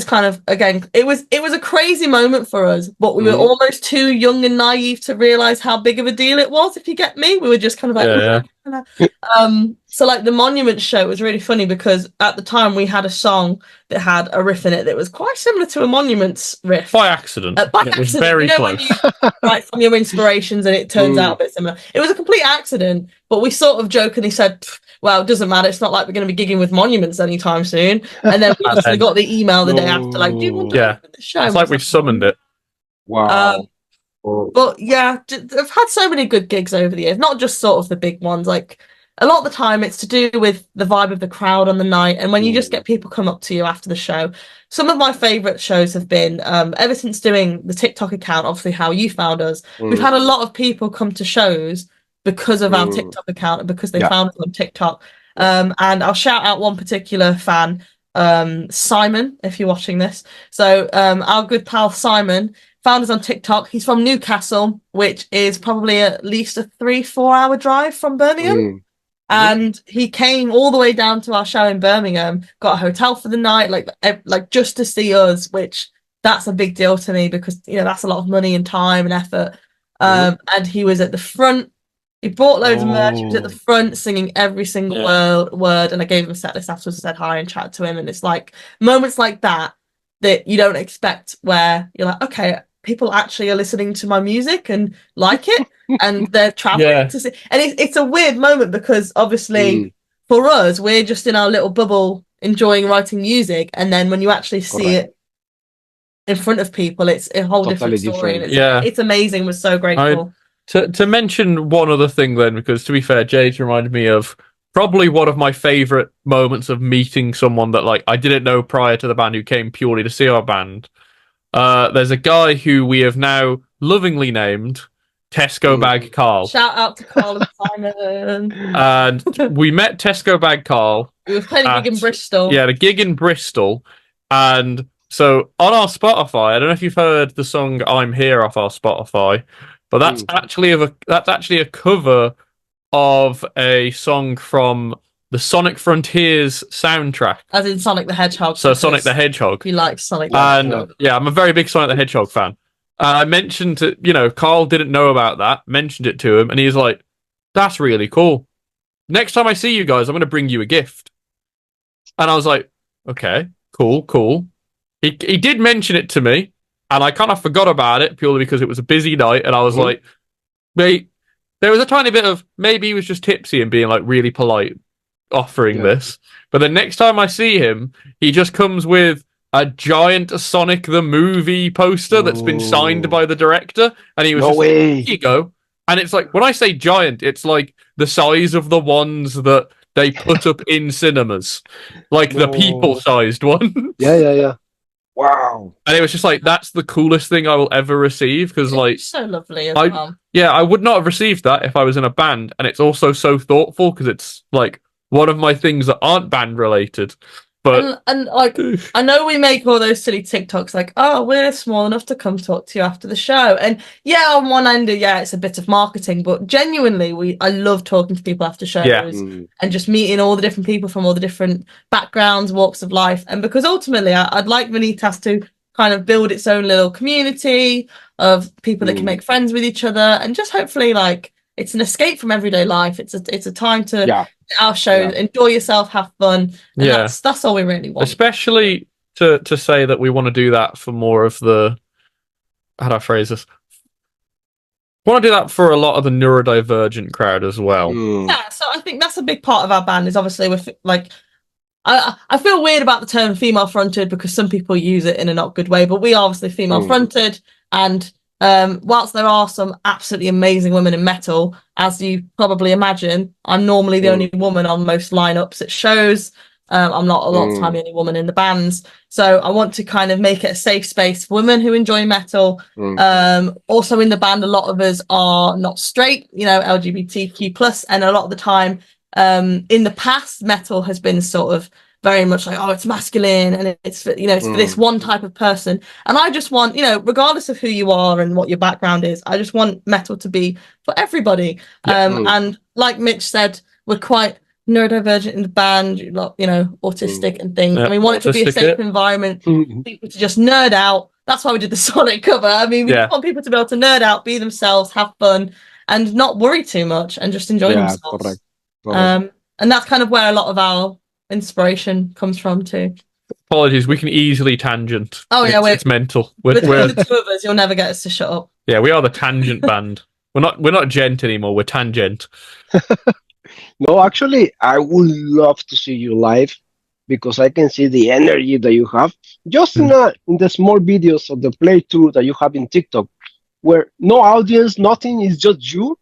kind of, again, it was a crazy moment for us, but we were almost too young and naive to realize how big of a deal it was, if you get me. We were just kind of like, so like the Monument show was really funny because at the time we had a song that had a riff in it that was quite similar to a Monuments riff. By accident. It was very close. When you write from your inspirations and it turns out a bit similar. It was a complete accident, but we sort of jokingly said, well, it doesn't matter. It's not like we're going to be gigging with Monuments anytime soon. And then we just got the email the day after, like, do you want to open the show? It's like we summoned it. Wow. But yeah, I've had so many good gigs over the years, not just sort of the big ones. Like a lot of the time it's to do with the vibe of the crowd on the night. And when you just get people come up to you after the show. Some of my favorite shows have been, ever since doing the TikTok account, obviously how you found us, we've had a lot of people come to shows because of our TikTok account and because they found us on TikTok. And I'll shout out one particular fan, Simon, if you're watching this. So our good pal Simon found us on TikTok. He's from Newcastle, which is probably at least a 3-4 hour drive from Birmingham. And he came all the way down to our show in Birmingham, got a hotel for the night, like just to see us, which that's a big deal to me because, you know, that's a lot of money and time and effort. And he was at the front. He bought loads of merch. He was at the front singing every single word. And I gave him a set list afterwards, said hi and chatted to him. And it's like moments like that you don't expect, where you're like, okay, people actually are listening to my music and like it, and they're traveling to see. And it's a weird moment because obviously for us, we're just in our little bubble enjoying writing music. And then when you actually see it in front of people, it's a whole different story. And it's amazing. We're so grateful. To mention one other thing then, because to be fair, Jade's reminded me of probably one of my favourite moments of meeting someone that like I didn't know prior to the band, who came purely to see our band. There's a guy who we have now lovingly named Tesco Bag Carl. Shout out to Carl and Simon. And we met Tesco Bag Carl. We were playing a gig in Bristol. Yeah, a gig in Bristol. And so on our Spotify, I don't know if you've heard the song "I'm Here" off our Spotify, but that's actually a cover of a song from the Sonic Frontiers soundtrack. As in Sonic the Hedgehog. So Sonic the Hedgehog. He likes Sonic the Hedgehog. And yeah, I'm a very big Sonic the Hedgehog fan. I mentioned to, Carl didn't know about that, mentioned it to him, and he's like, that's really cool. Next time I see you guys, I'm going to bring you a gift. And I was like, okay, cool. He did mention it to me, and I kind of forgot about it purely because it was a busy night, and I was like, mate, there was a tiny bit of, maybe he was just tipsy and being like really polite offering this. But the next time I see him, he just comes with a giant Sonic the Movie poster that's been signed by the director, and he was here you go. And it's like, when I say giant, it's like the size of the ones that they put up in cinemas, like the people-sized one. Yeah. Wow. And it was just like, that's the coolest thing I will ever receive, because like, so lovely as well. Yeah, I would not have received that if I was in a band, and it's also so thoughtful because it's like one of my things that aren't band related. But and like, I know we make all those silly TikToks like, oh, we're small enough to come talk to you after the show. And yeah, on one end, it's a bit of marketing, but genuinely, I love talking to people after shows and just meeting all the different people from all the different backgrounds, walks of life. And because ultimately, I'd like Vanitas to kind of build its own little community of people that can make friends with each other, and just hopefully like it's an escape from everyday life. It's a time to our show, enjoy yourself, have fun. And that's all we really want. Especially to say that we want to do that for more of the, how do I phrase this? We want to do that for a lot of the neurodivergent crowd as well. Yeah, so I think that's a big part of our band, is obviously we're like, I feel weird about the term female fronted because some people use it in a not good way, but we are obviously female fronted, and whilst there are some absolutely amazing women in metal, as you probably imagine, I'm normally the only woman on most lineups at shows. I'm not a lot of time the only woman in the bands, so I want to kind of make it a safe space for women who enjoy metal. Also in the band, a lot of us are not straight, you know, LGBTQ plus, and a lot of the time, in the past, metal has been sort of very much like, oh, it's masculine and it's for, you know, it's for this one type of person. And I just want, you know, regardless of who you are and what your background is, I just want metal to be for everybody. And like Mitch said, we're quite neurodivergent in the band, you know, autistic and things. I mean, want it to be a safe environment for people to just nerd out. That's why we did the Sonic cover. I mean, we want people to be able to nerd out, be themselves, have fun, and not worry too much and just enjoy themselves. Correct. And that's kind of where a lot of our inspiration comes from too. Apologies, we can easily tangent. Oh yeah, it's mental. We're the two of us. You'll never get us to shut up. Yeah, we are the tangent band. We're not gent anymore. We're tangent. No, actually, I would love to see you live because I can see the energy that you have just in the small videos of the playthrough that you have in TikTok, where no audience, nothing, is just you,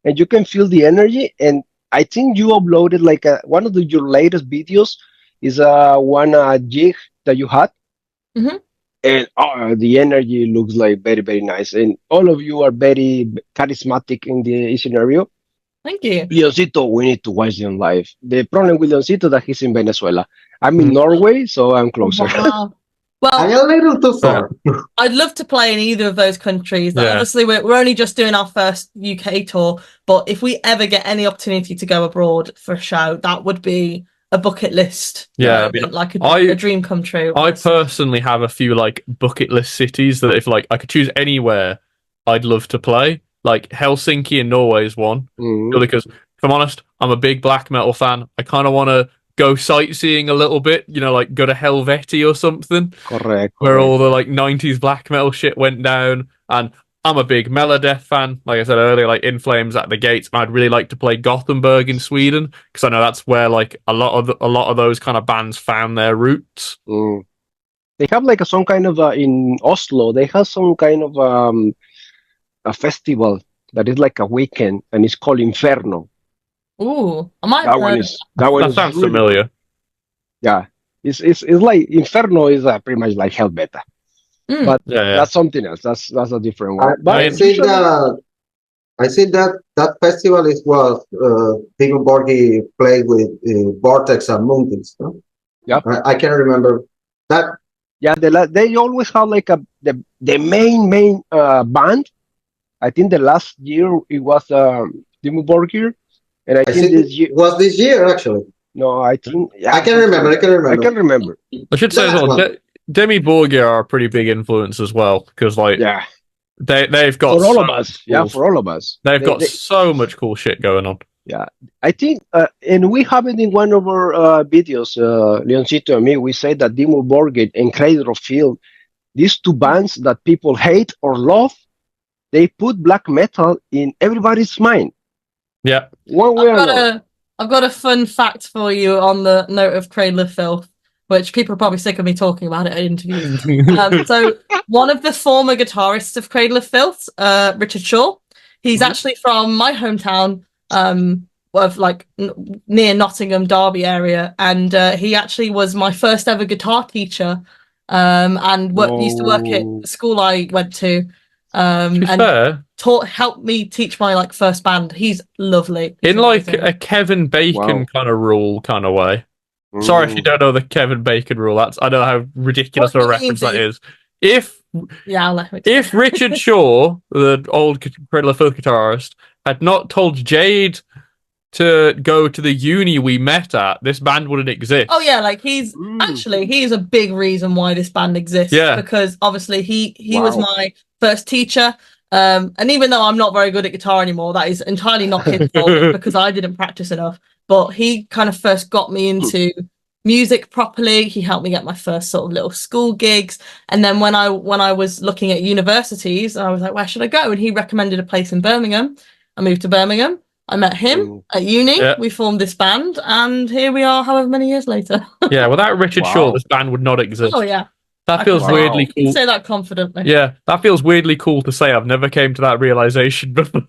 and you can feel the energy. And I think you uploaded like one of your latest videos is one jig that you had, and the energy looks like very, very nice, and all of you are very charismatic in the scenario. Thank you. Leoncito, we need to watch them live. The problem with Leoncito is that he's in Venezuela. I'm in Norway, so I'm closer. Wow. Well, I'm a little too far. I'd love to play in either of those countries. Obviously, we're only just doing our first UK tour, but if we ever get any opportunity to go abroad for a show, that would be a bucket list. Yeah, I mean, like a dream come true. I personally have a few like bucket list cities that if like I could choose anywhere, I'd love to play. Like Helsinki in Norway is one, because if I'm honest, I'm a big black metal fan. I kind of want to go sightseeing a little bit, you know, like go to Helveti or something. Correct. Where all the like 90s black metal shit went down. And I'm a big Meladeth fan. Like I said earlier, like In Flames at the Gates. I'd really like to play Gothenburg in Sweden because I know that's where like a lot of those kind of bands found their roots. They have like some kind of in Oslo. They have some kind of a festival that is like a weekend, and it's called Inferno. Ooh, I might that sounds really familiar. Yeah, it's like Inferno is pretty much like Hell Beta, but that's something else. That's a different one. I see that festival is what Timo Borghi played with Vortex and Moontains. No? Yeah, I can't remember that. Yeah, they always have like the main band. I think the last year it was Timo Borgir, and I think this year was this year actually. No, I think I can remember. I should say as well, Demi Borgir are a pretty big influence as well because like they've got for all of us. Yeah, for all of us. They've got so much cool shit going on. Yeah, I think, and we have it in one of our videos, Leoncito and me. We say that Timo Borgir and Cradle of Field, these two bands that people hate or love, they put black metal in everybody's mind. Yeah. One way or another. I've got a fun fact for you on the note of Cradle of Filth, which people are probably sick of me talking about it in interviews. So one of the former guitarists of Cradle of Filth, Richard Shaw, he's actually from my hometown, of like near Nottingham, Derby area, and he actually was my first ever guitar teacher, and used to work at the school I went to. And helped me teach my like first band. He's lovely. He's in like a Kevin Bacon kind of rule kind of way. Sorry if you don't know the Kevin Bacon rule. I know how ridiculous of a reference that is. If Richard Shaw, the old Cradle of Filth guitarist, had not told Jade to go to the uni we met at, this band wouldn't exist. Oh yeah, like he's a big reason why this band exists. Yeah, because obviously he was my first teacher, and even though I'm not very good at guitar anymore, that is entirely not his fault because I didn't practice enough. But he kind of first got me into music properly. He helped me get my first sort of little school gigs, and then when I was looking at universities, I was like, where should I go? And he recommended a place in Birmingham. I moved to Birmingham. I met him at uni. Yeah. We formed this band, and here we are, however many years later. Yeah, without Richard Shaw, this band would not exist. Oh yeah. That feels weirdly cool. You can say that confidently. Yeah, that feels weirdly cool to say. I've never came to that realization before.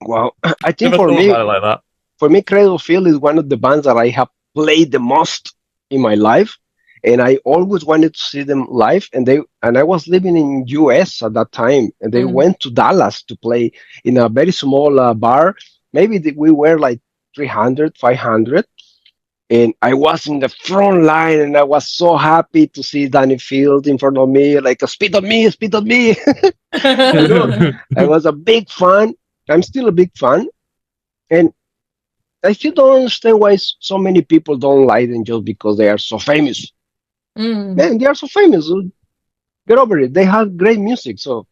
Well, I think for me, Cradle of Field is one of the bands that I have played the most in my life, and I always wanted to see them live. And I was living in US at that time, and they went to Dallas to play in a very small bar. Maybe we were like 300, 500. And I was in the front line, and I was so happy to see Danny Field in front of me, like spit on me, spit on me. You know, I was a big fan. I'm still a big fan, and I still don't understand why so many people don't like them just because they are so famous. Man, they are so famous. Get over it. They have great music, so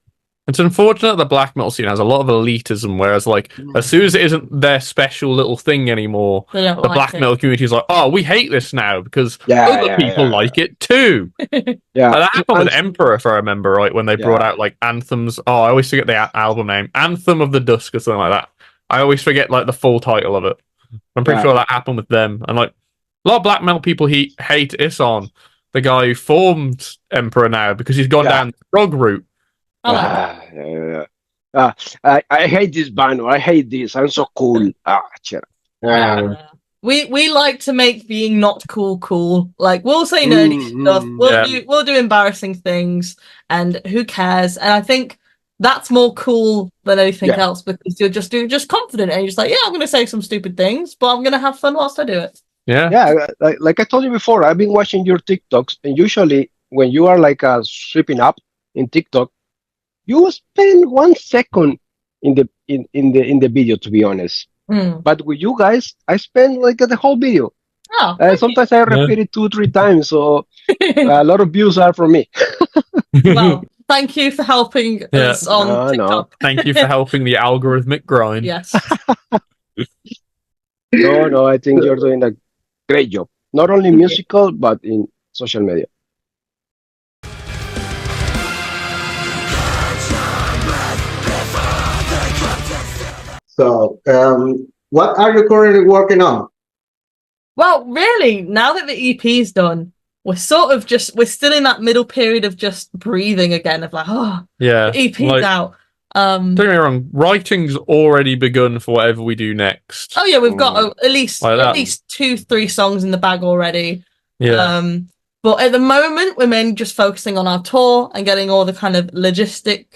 it's unfortunate the black metal scene has a lot of elitism, whereas like as soon as it isn't their special little thing anymore, the black metal community is like, oh, we hate this now because other people like it too. Yeah, that happened with Emperor, if I remember right, when they brought out like anthems. Oh, I always forget the album name, Anthem of the Dusk or something like that. I always forget like the full title of it. I'm pretty sure that happened with them, and like a lot of black metal people hate Isan, the guy who formed Emperor now, because he's gone down the drug route. I hate this band. I hate this. I'm so cool. We like to make being not cool. Like we'll say nerdy stuff. We'll do embarrassing things, and who cares? And I think that's more cool than anything else, because you're just confident, and you're just like, yeah, I'm going to say some stupid things, but I'm going to have fun whilst I do it. Yeah. Like I told you before, I've been watching your TikToks, and usually when you are like sweeping up in TikTok, you spend 1 second in the video, to be honest. But with you guys, I spend like the whole video. Sometimes I repeat it 2-3 times, so a lot of views are from me. Well, thank you for helping us on TikTok. No. Thank you for helping the algorithmic grind. Yes. No, I think you're doing a great job. Not only musical, but in social media. So, what are you currently working on? Well, really, now that the EP is done, we're still in that middle period of just breathing again, of like, the EP's out. Don't get me wrong, writing's already begun for whatever we do next. Oh yeah, we've got at least 2-3 songs in the bag already. Yeah. But at the moment, we're mainly just focusing on our tour and getting all the kind of logistic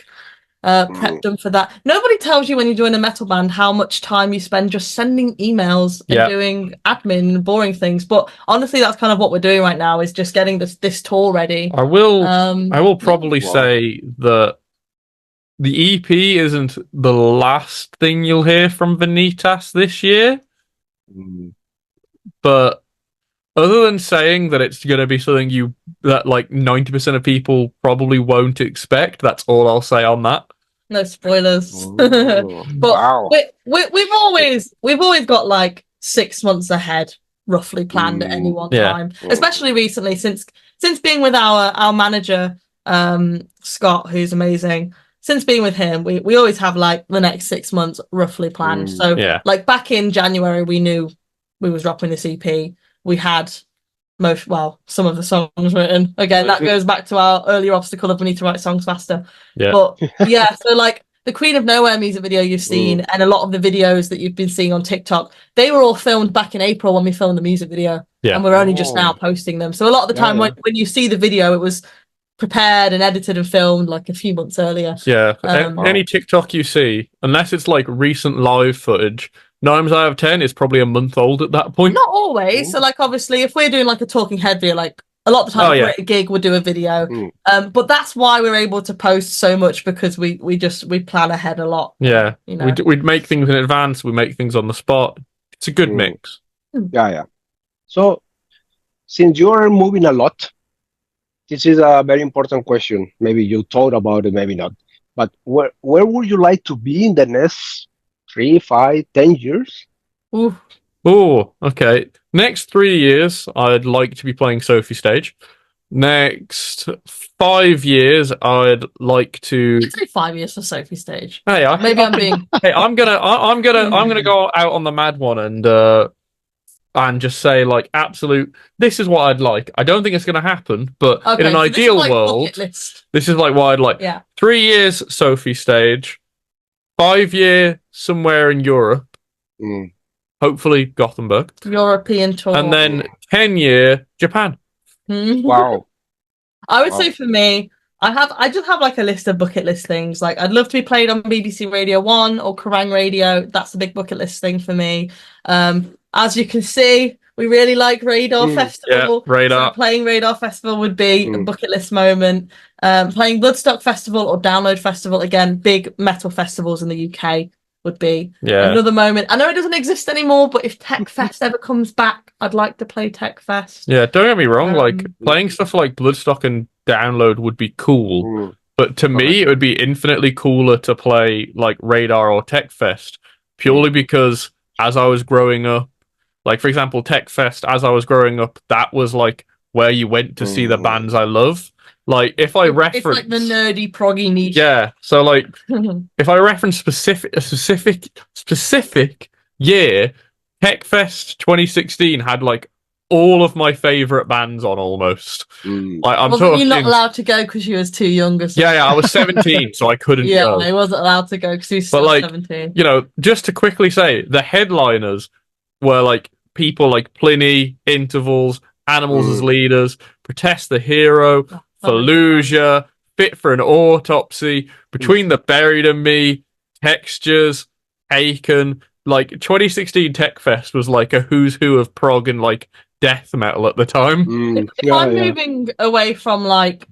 prep done for that. Nobody tells you when you join a metal band how much time you spend just sending emails and doing admin and boring things. But honestly, that's kind of what we're doing right now, is just getting this tour ready. I will probably say that the EP isn't the last thing you'll hear from Vanitas this year. But other than saying that it's going to be something that like 90% of people probably won't expect, that's all I'll say on that. No spoilers. But we've always got like 6 months ahead roughly planned at any one time. Especially recently, since being with our manager, Scott, who's amazing. Since being with him, we always have like the next 6 months roughly planned. So like back in January, we knew we was dropping this EP. We had some of the songs written. Again, that goes back to our earlier obstacle of we need to write songs faster. But so like the Queen of Nowhere music video you've seen, and a lot of the videos that you've been seeing on TikTok, they were all filmed back in April when we filmed the music video. And we're only just now posting them. So a lot of the time when you see the video, it was prepared and edited and filmed like a few months earlier. Any TikTok you see, unless it's like recent live footage, 9 times out of 10 is probably a month old at that point. Not always. So like obviously if we're doing like a talking head video, like a lot of the time we're at a gig, we'll do a video. But that's why we're able to post so much, because we plan ahead a lot. You know? We'd make things in advance, we make things on the spot. It's a good mix. So since you are moving a lot, this is a very important question. Maybe you thought about it, maybe not. But where would you like to be in the next 3, 5, 10 years? Okay. Next 3 years, I'd like to be playing Sophie Stage. Next 5 years, I'd like to. I'd say 5 years for Sophie Stage. Hey, maybe I'm being. Hey, I'm gonna go out on the mad one and just say like absolute. This is what I'd like. I don't think it's gonna happen, but in an ideal world, this is like what I'd like. 3 years Sophie Stage, 5 year somewhere in Europe. hopefully Gothenburg, European tour. and then 10-year Japan. Wow. I would Wow. say for me, I just have like a list of bucket list things. Like I'd love to be played on BBC Radio 1 or Kerrang Radio. That's a big bucket list thing for me. As you can see, we really like Radar Festival. Yeah, Radar. So playing Radar Festival would be a bucket list moment. Playing Bloodstock Festival or Download Festival, again, big metal festivals in the UK would be another moment. I know it doesn't exist anymore, but if Tech Fest ever comes back, I'd like to play Tech Fest. Yeah, don't get me wrong, like playing stuff like Bloodstock and Download would be cool, but to me it would be infinitely cooler to play like Radar or Tech Fest, purely because as I was growing up, like for example Tech Fest, as I was growing up, that was like where you went to see the bands I love. Like if I reference, it's like the nerdy proggy niche. Yeah, so like if I reference a specific year, Tech Fest 2016 had like all of my favorite bands on almost. Like, I'm Wasn't talking... you not allowed to go because you was too young or something? Yeah, I was 17, so I couldn't go. Yeah, I wasn't allowed to go because he was still 17. You know, just to quickly say, the headliners were like people like Pliny, Intervals, Animals as Leaders, Protest the Hero, Fallujah, Fit for an Autopsy, Between the Buried and Me, Textures, Aiken. Like 2016 Tech Fest was like a who's who of prog and like death metal at the time. If I'm moving away from like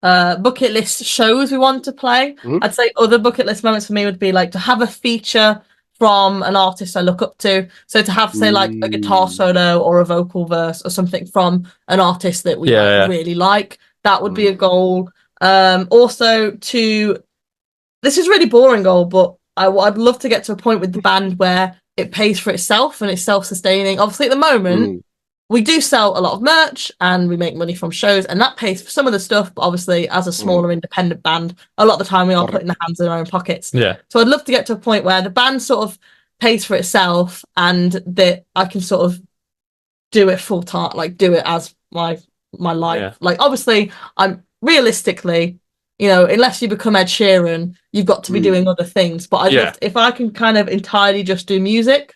bucket list shows we want to play, I'd say other bucket list moments for me would be like to have a feature from an artist I look up to. So to have, say, like a guitar solo or a vocal verse or something from an artist that we really like. That would be a goal. Also to, this is really boring goal, but I'd love to get to a point with the band where it pays for itself and it's self-sustaining. Obviously, at the moment, we do sell a lot of merch and we make money from shows, and that pays for some of the stuff. But obviously, as a smaller independent band, a lot of the time we are putting the hands in our own pockets. Yeah. So I'd love to get to a point where the band sort of pays for itself and that I can sort of do it full time, like do it as my life. Yeah. Like obviously, I'm realistically, you know, unless you become Ed Sheeran, you've got to be doing other things. But I'd love to, if I can kind of entirely just do music,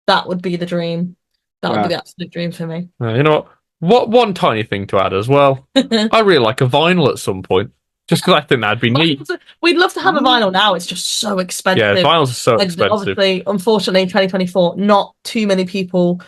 that would be the dream. That would be the absolute dream for me. You know what? One tiny thing to add as well. I really like a vinyl at some point, just because I think that'd be neat. We'd love to have a vinyl now. It's just so expensive. Yeah, vinyls are so expensive. Obviously, unfortunately, in 2024, not too many people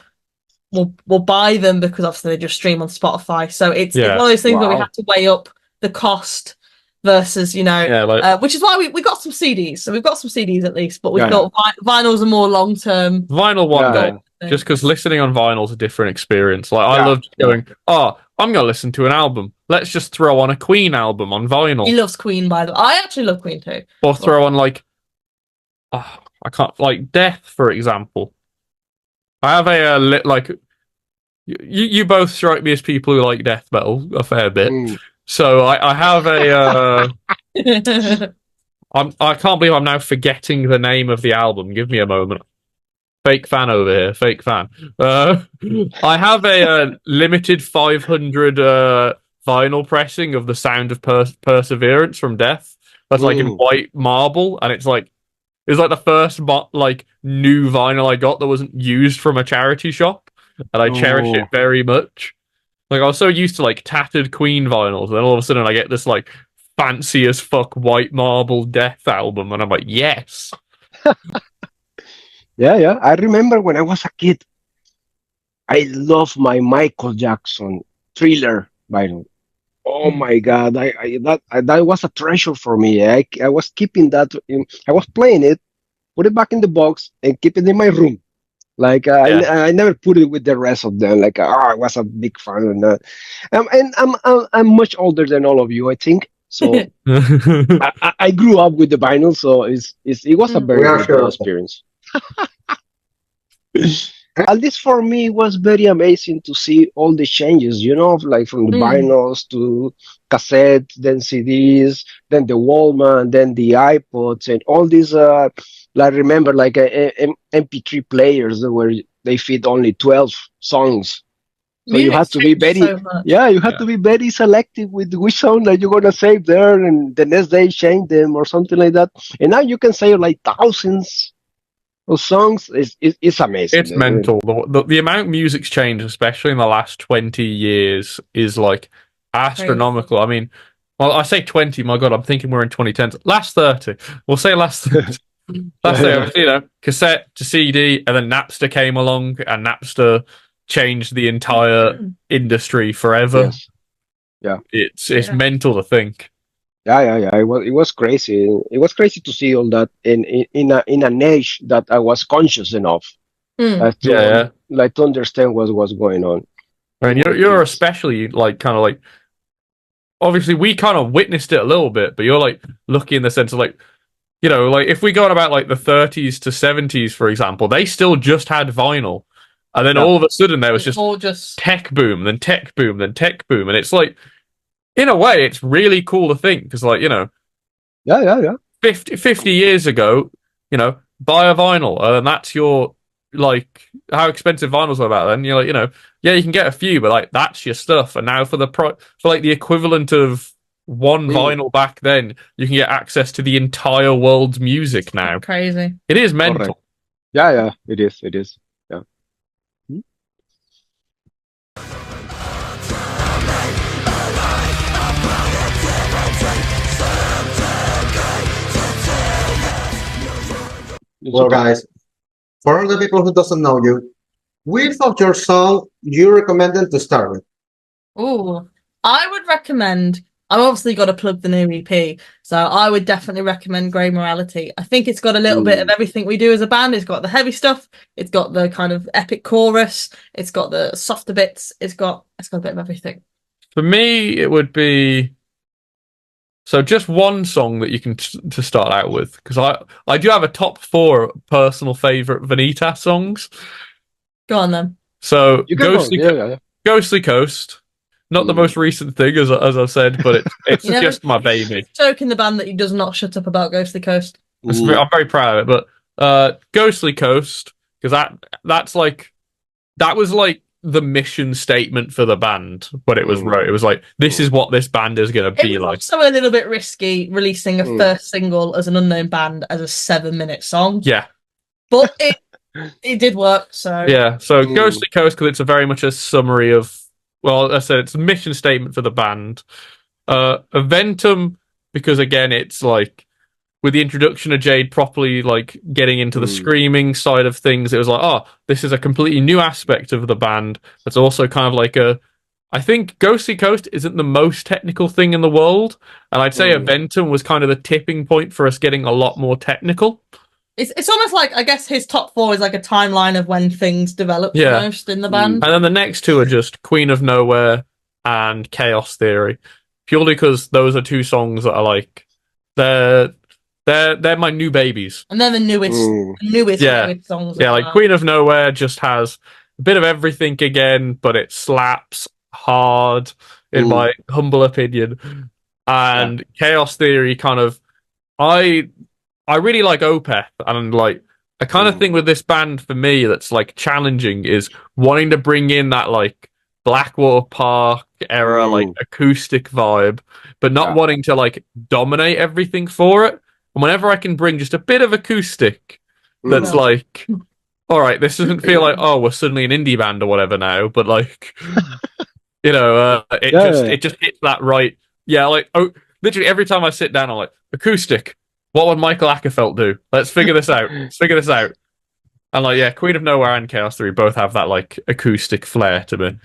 will buy them because obviously they just stream on Spotify. So it's one of those things where we have to weigh up the cost versus, you know, which is why we got some CDs. So we've got some CDs at least, but we thought vinyls are more long term. Vinyl one day. Just because listening on vinyl is a different experience. Like I love going, I'm going to listen to an album. Let's just throw on a Queen album on vinyl. He loves Queen, by the way. I actually love Queen too. Or throw on like, I can't, like Death, for example. I have a like, you both strike me as people who like death metal a fair bit. So I have a. I can't believe I'm now forgetting the name of the album. Give me a moment. Fake fan over here. Fake fan. I have a limited 500 vinyl pressing of The Sound of Perseverance from Death. That's like in white marble, and it's like the first like new vinyl I got that wasn't used from a charity shop, and I cherish it very much. Like I was so used to like tattered Queen vinyls, and then all of a sudden I get this like fancy as fuck white marble Death album, and I'm like, yes. Yeah. I remember when I was a kid, I loved my Michael Jackson Thriller vinyl. Oh my God, that was a treasure for me. I was keeping that. I was playing it, put it back in the box, and keep it in my room. Like I never put it with the rest of them. Like I was a big fan of that. And I'm much older than all of you, I think. So I grew up with the vinyl, so it was a very good experience. At least for me, it was very amazing to see all the changes, you know, like from the vinyls to cassettes, then CDs, then the Walkman, then the iPods, and all these. I remember like MP3 players where they fit only 12 songs. So you have to be very, to be very selective with which song that you're gonna save there, and the next day change them or something like that. And now you can save like thousands those songs is amazing. It's mental. The amount music's changed, especially in the last 20 years, is like astronomical. I mean, well, I say 20, my God, I'm thinking we're in 2010s. Last 30. We'll say last 30. Last 30, you know, cassette to CD, and then Napster came along, and Napster changed the entire industry forever. Yes. Yeah. It's mental to think. Yeah. It was crazy. It was crazy to see all that in an age that I was conscious enough like to understand what was going on. I mean, you're especially like kind of like, obviously we kind of witnessed it a little bit, but you're like lucky in the sense of like, you know, like if we go on about like the 30s to 70s, for example, they still just had vinyl. And then all of a sudden there was just tech boom, then tech boom, then tech boom. And it's like, in a way, it's really cool to think because, like, you know, 50 years ago, you know, buy a vinyl, and that's your, like, how expensive vinyls were back then. You're like, you know, yeah, you can get a few, but like that's your stuff. And now for like the equivalent of one vinyl back then, you can get access to the entire world's music now. Crazy. It is mental. Correct. Yeah, it is. Yeah. Well, guys, for all the people who doesn't know you, which of your song you recommended to start with? Oh, I would recommend. I've obviously got to plug the new EP, so I would definitely recommend Grey Morality. I think it's got a little bit of everything we do as a band. It's got the heavy stuff, it's got the kind of epic chorus, it's got the softer bits, it's got a bit of everything. For me, it would be just one song that you can to start out with, because I do have a top 4 personal favorite Vanitas songs. Go on then. So Ghostly Coast. Not the most recent thing, as I've said, but it's just my baby. Joke in the band that he does not shut up about Ghostly Coast. I'm very proud of it. But Ghostly Coast, because that was like the mission statement for the band when it was wrote. It was like, this is what this band is going to be like. It was also a little bit risky releasing a first single as an unknown band as a 7-minute song. Yeah. But it did work, so... Yeah, so Ghostly Coast, because it's a very much a summary of, well, I said it's a mission statement for the band. Eventum, because again, it's like with the introduction of Jade properly like getting into the screaming side of things, it was like, oh, this is a completely new aspect of the band. That's also kind of like I think Ghostly Coast isn't the most technical thing in the world, and I'd say Eventum was kind of the tipping point for us getting a lot more technical. It's almost like, I guess his top 4 is like a timeline of when things developed most in the band. And then the next 2 are just Queen of Nowhere and Chaos Theory, purely because those are 2 songs that are like they're my new babies. And they're the newest songs. Yeah, like Queen of Nowhere just has a bit of everything again, but it slaps hard in my humble opinion. And Chaos Theory kind of I really like Opeth, and like a kind of thing with this band for me that's like challenging is wanting to bring in that like Blackwater Park era like acoustic vibe, but not wanting to like dominate everything for it. And whenever I can bring just a bit of acoustic that's like, all right, this doesn't feel like, oh, we're suddenly an indie band or whatever now, but like, you know, it just hits that right. Yeah, like literally every time I sit down, I'm like, acoustic. What would Michael Ackerfeld do? Let's figure this out. And like, yeah, Queen of Nowhere and Chaos Theory both have that like acoustic flair to me.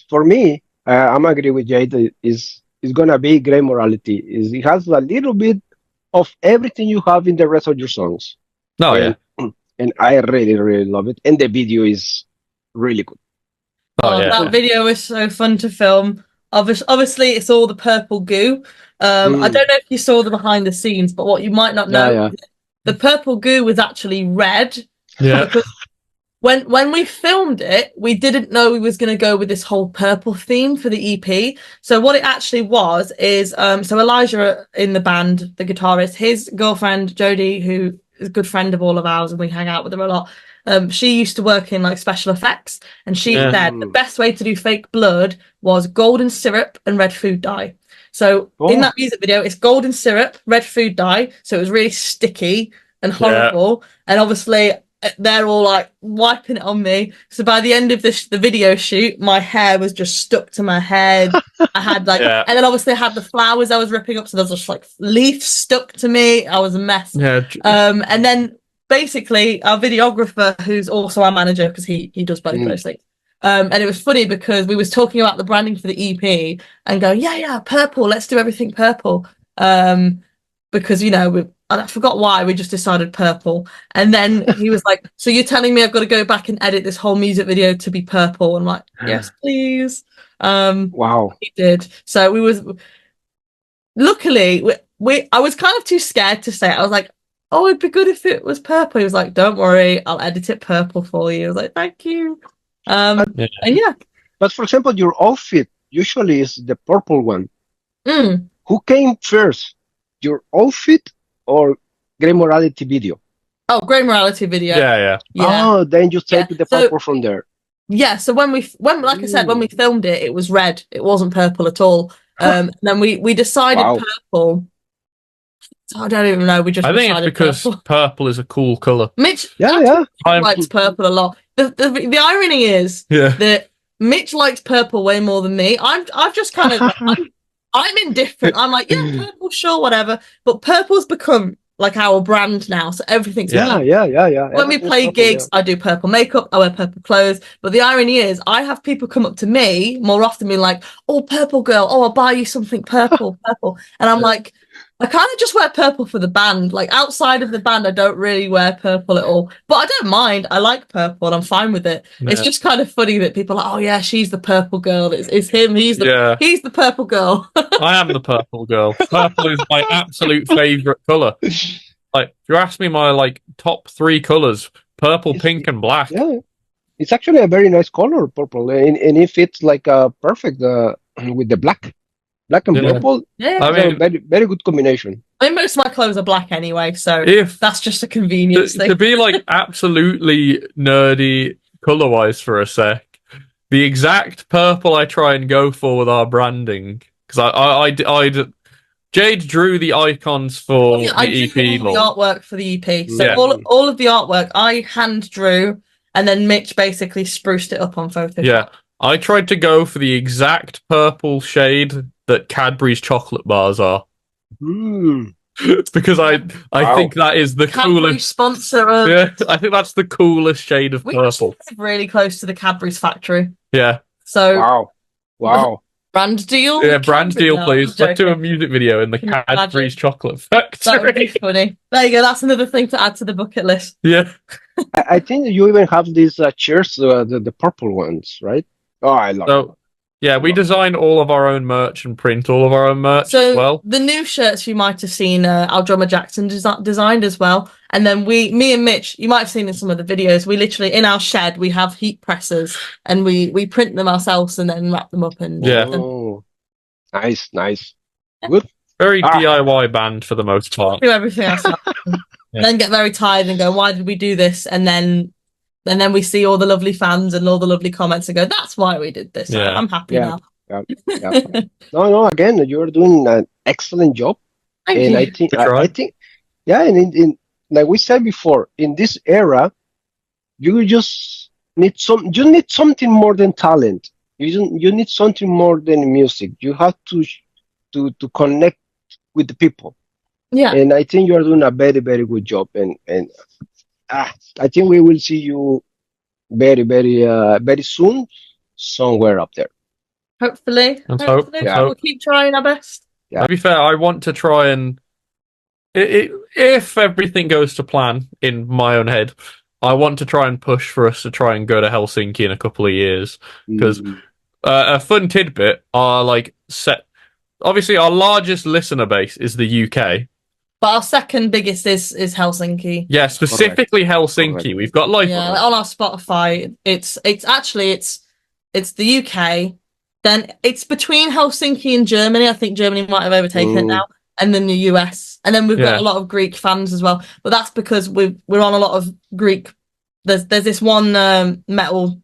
For me, I'm agree with Jade. Is gonna be Grey Morality. It has a little bit of everything you have in the rest of your songs. And I really, really love it. And the video is really good. That video is so fun to film. Obviously, it's all the purple goo. I don't know if you saw the behind the scenes, but what you might not know, the purple goo was actually red. Yeah. Because when we filmed it, we didn't know we was going to go with this whole purple theme for the EP. So what it actually was is, so Elijah in the band, the guitarist, his girlfriend Jodie, who is a good friend of all of ours, and we hang out with her a lot. She used to work in like special effects, and she said the best way to do fake blood was golden syrup and red food dye. So in that music video, it's golden syrup, red food dye, so it was really sticky, and horrible. And obviously they're all like wiping it on me. So by the end of the video shoot, my hair was just stuck to my head. I had like, and then obviously I had the flowers I was ripping up. So there was just like leaves stuck to me. I was a mess. Yeah. And then basically our videographer, who's also our manager, because he does both those things. And it was funny because we was talking about the branding for the EP and going, yeah, purple. Let's do everything purple. Because, you know, I forgot why, we just decided purple. And then he was like, so you're telling me I've got to go back and edit this whole music video to be purple? I'm like, yes, please. Wow. He did. So we was, luckily, I was kind of too scared to say it. I was like, oh, it'd be good if it was purple. He was like, don't worry, I'll edit it purple for you. I was like, thank you. And yeah. But for example, your outfit usually is the purple one. Who came first, your outfit or Grey Morality video? Oh, Grey Morality video. Yeah. Oh, then you take the purple from there. Yeah, so when like I said, when we filmed it, it was red. It wasn't purple at all. Then we decided purple. I don't even know. We just I think it's because purple is a cool color. Mitch likes purple a lot. The irony is that Mitch likes purple way more than me. I've just kind of I'm indifferent. I'm like, yeah, purple, sure, whatever. But purple's become like our brand now, so everything's purple. Yeah. When we play gigs, I do purple makeup, I wear purple clothes. But the irony is, I have people come up to me more often, being like, "Oh, purple girl, oh, I'll buy you something purple." And I'm like, I kind of just wear purple for the band. Like outside of the band, I don't really wear purple at all. But I don't mind. I like purple and I'm fine with it. Yeah. It's just kind of funny that people are like, oh yeah, she's the purple girl. It's him. He's the purple girl. I am the purple girl. Purple is my absolute favorite color. Like, if you ask me my like top 3 colors, purple, pink, and black. Yeah, it's actually a very nice color, purple, and it fits like perfect with the black. Black and purple. Yeah, I mean, very, very good combination. I mean, most of my clothes are black anyway, so that's just a convenience thing. To be like absolutely nerdy color-wise for a sec, the exact purple I try and go for with our branding, because Jade drew the icons for the EP. The artwork for the EP. So all of the artwork I hand drew, and then Mitch basically spruced it up on Photoshop. Yeah, I tried to go for the exact purple shade that Cadbury's chocolate bars are. Because I think that is the coolest sponsor. I think that's the coolest shade of purple. Live really close to the Cadbury's factory. Yeah. So wow. Brand deal. Yeah, brand deal, please. Let's do a music video in the Cadbury's chocolate factory. That would be funny. There you go. That's another thing to add to the bucket list. Yeah. I think you even have these chairs, the purple ones, right? Oh, I love it. Yeah, we design all of our own merch and print all of our own merch as well. The new shirts you might have seen, our drummer Jackson designed as well. And then me and Mitch, you might have seen in some of the videos, we literally, in our shed, we have heat presses and we print them ourselves and then wrap them up. And Oh, nice. Good. Very DIY band for the most part. Do everything ourselves. Then get very tired and go, why did we do this? And then we see all the lovely fans and all the lovely comments and go, that's why we did this. Yeah. I'm happy now. Yeah. No, again, you're doing an excellent job. Thank you. I think, and in like we said before, in this era, you just need something more than talent. You need something more than music. You have to connect with the people. Yeah. And I think you are doing a very, very good job. And I think we will see you very, very, very soon somewhere up there. Hopefully. We'll keep trying our best. Yeah. To be fair, I want to try and, if everything goes to plan in my own head, I want to try and push for us to try and go to Helsinki in a couple of years. Because a fun tidbit obviously our largest listener base is the UK. But our second biggest is Helsinki. Yeah, specifically Helsinki. Correct. We've got on our Spotify. It's the UK. Then it's between Helsinki and Germany. I think Germany might have overtaken it now, and then the US. And then we've got a lot of Greek fans as well. But that's because we're on a lot of Greek. There's this one metal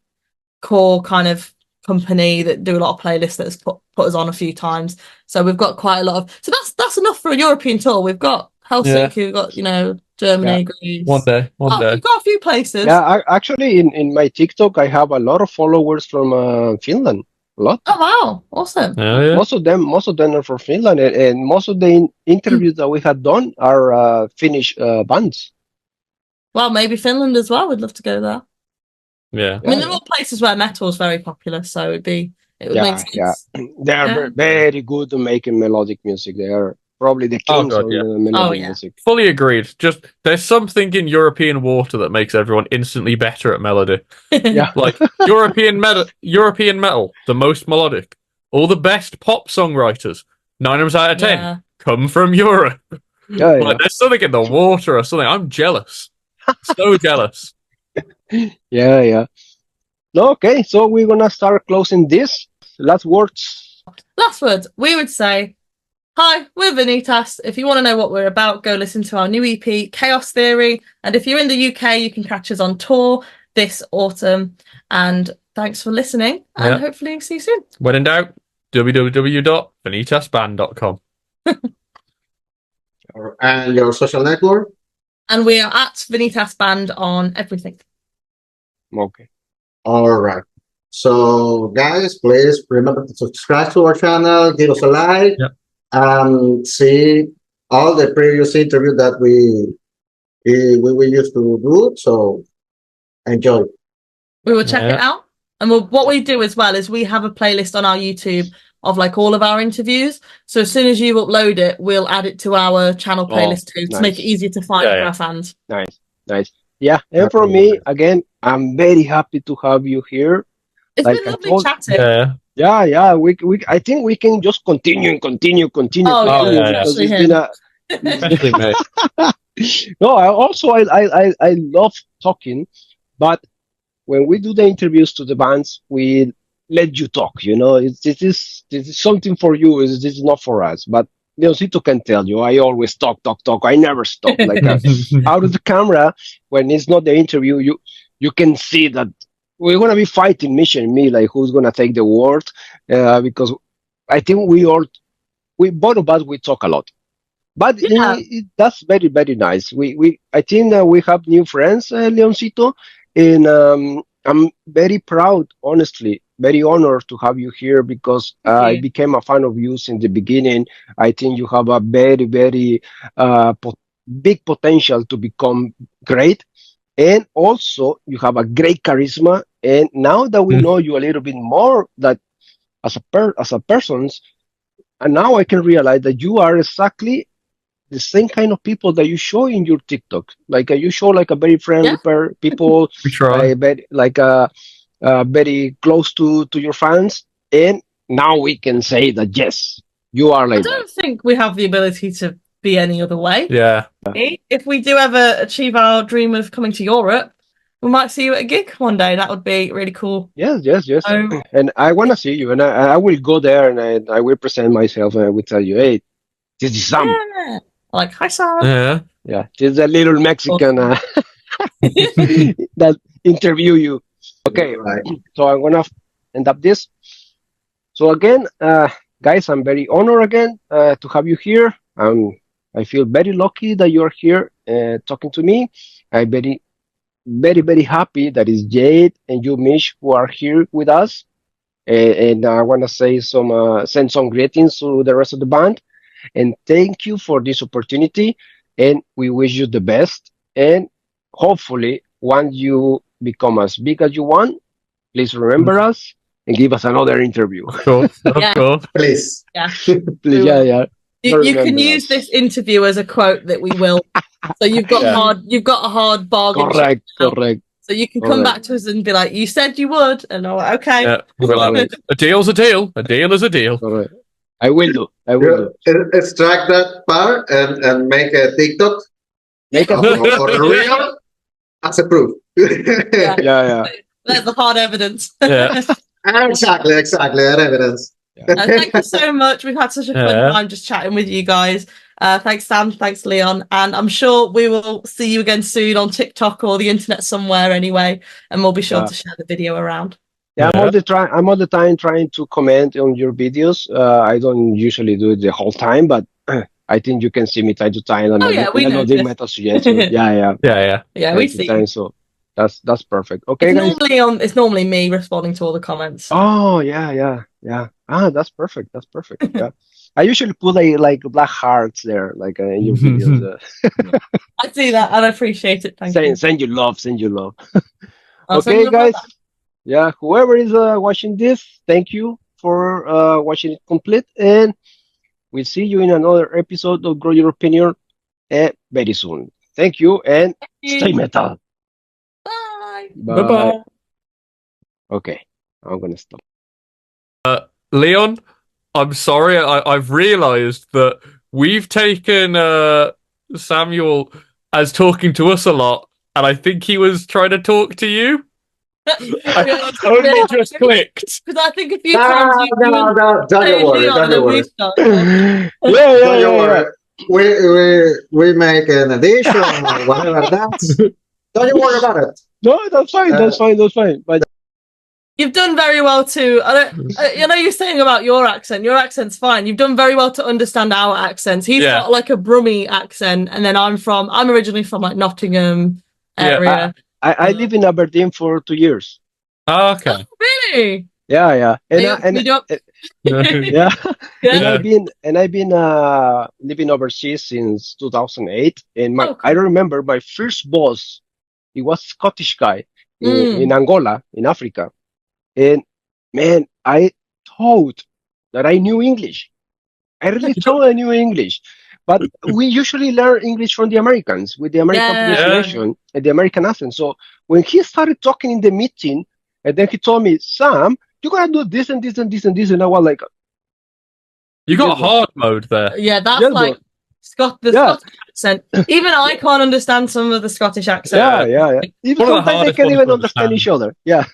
core kind of company that do a lot of playlists that has put us on a few times. So we've got quite a lot of. So that's enough for a European tour. We've got Helsinki. We've got Germany, Greece. One day. We've got a few places. Yeah, actually, in my TikTok, I have a lot of followers from Finland. A lot. Oh wow, awesome. Yeah. Most of them are from Finland, and most of the interviews that we had done are Finnish bands. Well, maybe Finland as well. We'd love to go there. Yeah. I mean, they're all places where metal is very popular, so it would make sense. Yeah. They are very good at making melodic music. They are probably the kings of melodic music. Fully agreed. Just there's something in European water that makes everyone instantly better at melody. Yeah. Like European metal, the most melodic. All the best pop songwriters, 9 times out of 10, come from Europe. Yeah, Like there's something in the water or something. I'm jealous. So jealous. Yeah. No, okay, so we're gonna start closing this. Last words. Last words. We would say, hi, we're VANITAS. If you want to know what we're about, go listen to our new EP, Chaos Theory. And if you're in the UK, you can catch us on tour this autumn. And thanks for listening, and hopefully see you soon. When in doubt, www.vanitasband.com. And your social network? And we are at VANITAS Band on everything. Okay. All right. So, guys, please remember to subscribe to our channel, give us a like, see all the previous interviews that we used to do. So, enjoy. We will check it out. And what we do as well is we have a playlist on our YouTube of like all of our interviews. So as soon as you upload it, we'll add it to our channel playlist too, to make it easier to find for our fans. Nice. Yeah, and for me, again, I'm very happy to have you here. It's been lovely chatting. Yeah. We I think we can just continue. Oh, Because it's been Especially me. No, I love talking, but when we do the interviews to the bands, we let you talk. You know, this is something for you. This is not for us. But Leoncito can tell you, I always talk. I never stop. Like out of the camera, when it's not the interview, you can see that we're gonna be fighting Mission and me, like who's gonna take the award, because I think both of us we talk a lot. But that's very, very nice. I think we have new friends, Leoncito, and I'm very proud, honestly, very honored to have you here because I became a fan of you in the beginning. I think you have a very, very big potential to become great. And also, you have a great charisma. And now that we know you a little bit more, that as a person, and now I can realize that you are exactly the same kind of people that you show in your TikTok. Like you show like a very friendly people, very close to your fans. And now we can say that yes, you are like. I don't think we have the ability to be any other way. Yeah. If we do ever achieve our dream of coming to Europe, we might see you at a gig one day. That would be really cool. Yes. And I want to see you, and I will go there, and I will present myself, and I will tell you, hey, this is Sam. Yeah. Like, hi, Sam. Yeah. This is a little Mexican that interview you. Okay, so I'm gonna end up this. So again, guys, I'm very honored again to have you here. I feel very lucky that you're here talking to me. I'm very, very, very happy that it's Jade and you, Mish, who are here with us. And I want to say send some greetings to the rest of the band. And thank you for this opportunity. And we wish you the best. And hopefully, once you become as big as you want, please remember us and give us another interview. Of course. Please. Yeah. Please, yeah. You can use this interview as a quote that we will. So you've got a hard bargain. Correct. So you can come back to us and be like, "You said you would," and I'm like, "Okay." Yeah. Like, a deal's a deal. A deal is a deal. Correct. I will do. Extract that part and make a TikTok. Or a reel as a proof. Yeah. That's the hard evidence. Yeah. Exactly. That evidence. Thank you so much. We've had such a fun time just chatting with you guys. Thanks, Sam. Thanks, Leon. And I'm sure we will see you again soon on TikTok or the internet somewhere anyway. And we'll be sure to share the video around. Yeah, I'm all the time trying to comment on your videos. I don't usually do it the whole time, but I think you can see me time to time. Oh, yeah, we Loading noticed. metal suggestion. Yeah. Yeah. Yeah, Time we to see. time, so that's perfect. Okay, It's guys. it's normally me responding to all the comments. Oh, yeah. That's perfect. That's perfect. Yeah. I usually put like black hearts there, like in your videos. I see that and I appreciate it. Thank you. Send you love, send you love. I'll send Okay, you my guys. Yeah, whoever is watching this, thank you for watching it complete, and we'll see you in another episode of Grow Your Opinion very soon. Thank you, and stay metal. Bye. Bye-bye. Okay, I'm gonna stop. Leon, I'm sorry. I've realised that we've taken Samuel as talking to us a lot, and I think he was trying to talk to you. I only just clicked. Because I think a few times you No, don't you worry, don't you worry. Yeah. Don't you worry. We make an addition or whatever that's. Don't you worry about it. No, that's fine. That's fine. But you've done very well to. I know you're saying about your accent. Your accent's fine. You've done very well to understand our accents. He's got like a Brummie accent, and then I'm originally from like Nottingham area. I live in Aberdeen for 2 years. Oh, okay. Oh, really? Yeah. And Yeah. I've been living overseas since 2008. And I remember my first boss. He was a Scottish guy in Angola, in Africa. And man, I thought that I knew English. I really thought I knew English. But we usually learn English from the Americans with the American pronunciation and the American accent. So when he started talking in the meeting, and then he told me, Sam, you gotta do this and this and this and this, and I was like, you got hard mode there. Yeah, that's like Scottish accent. Even I can't understand some of the Scottish accent. Yeah. Even sometimes they can't even understand each other. Yeah.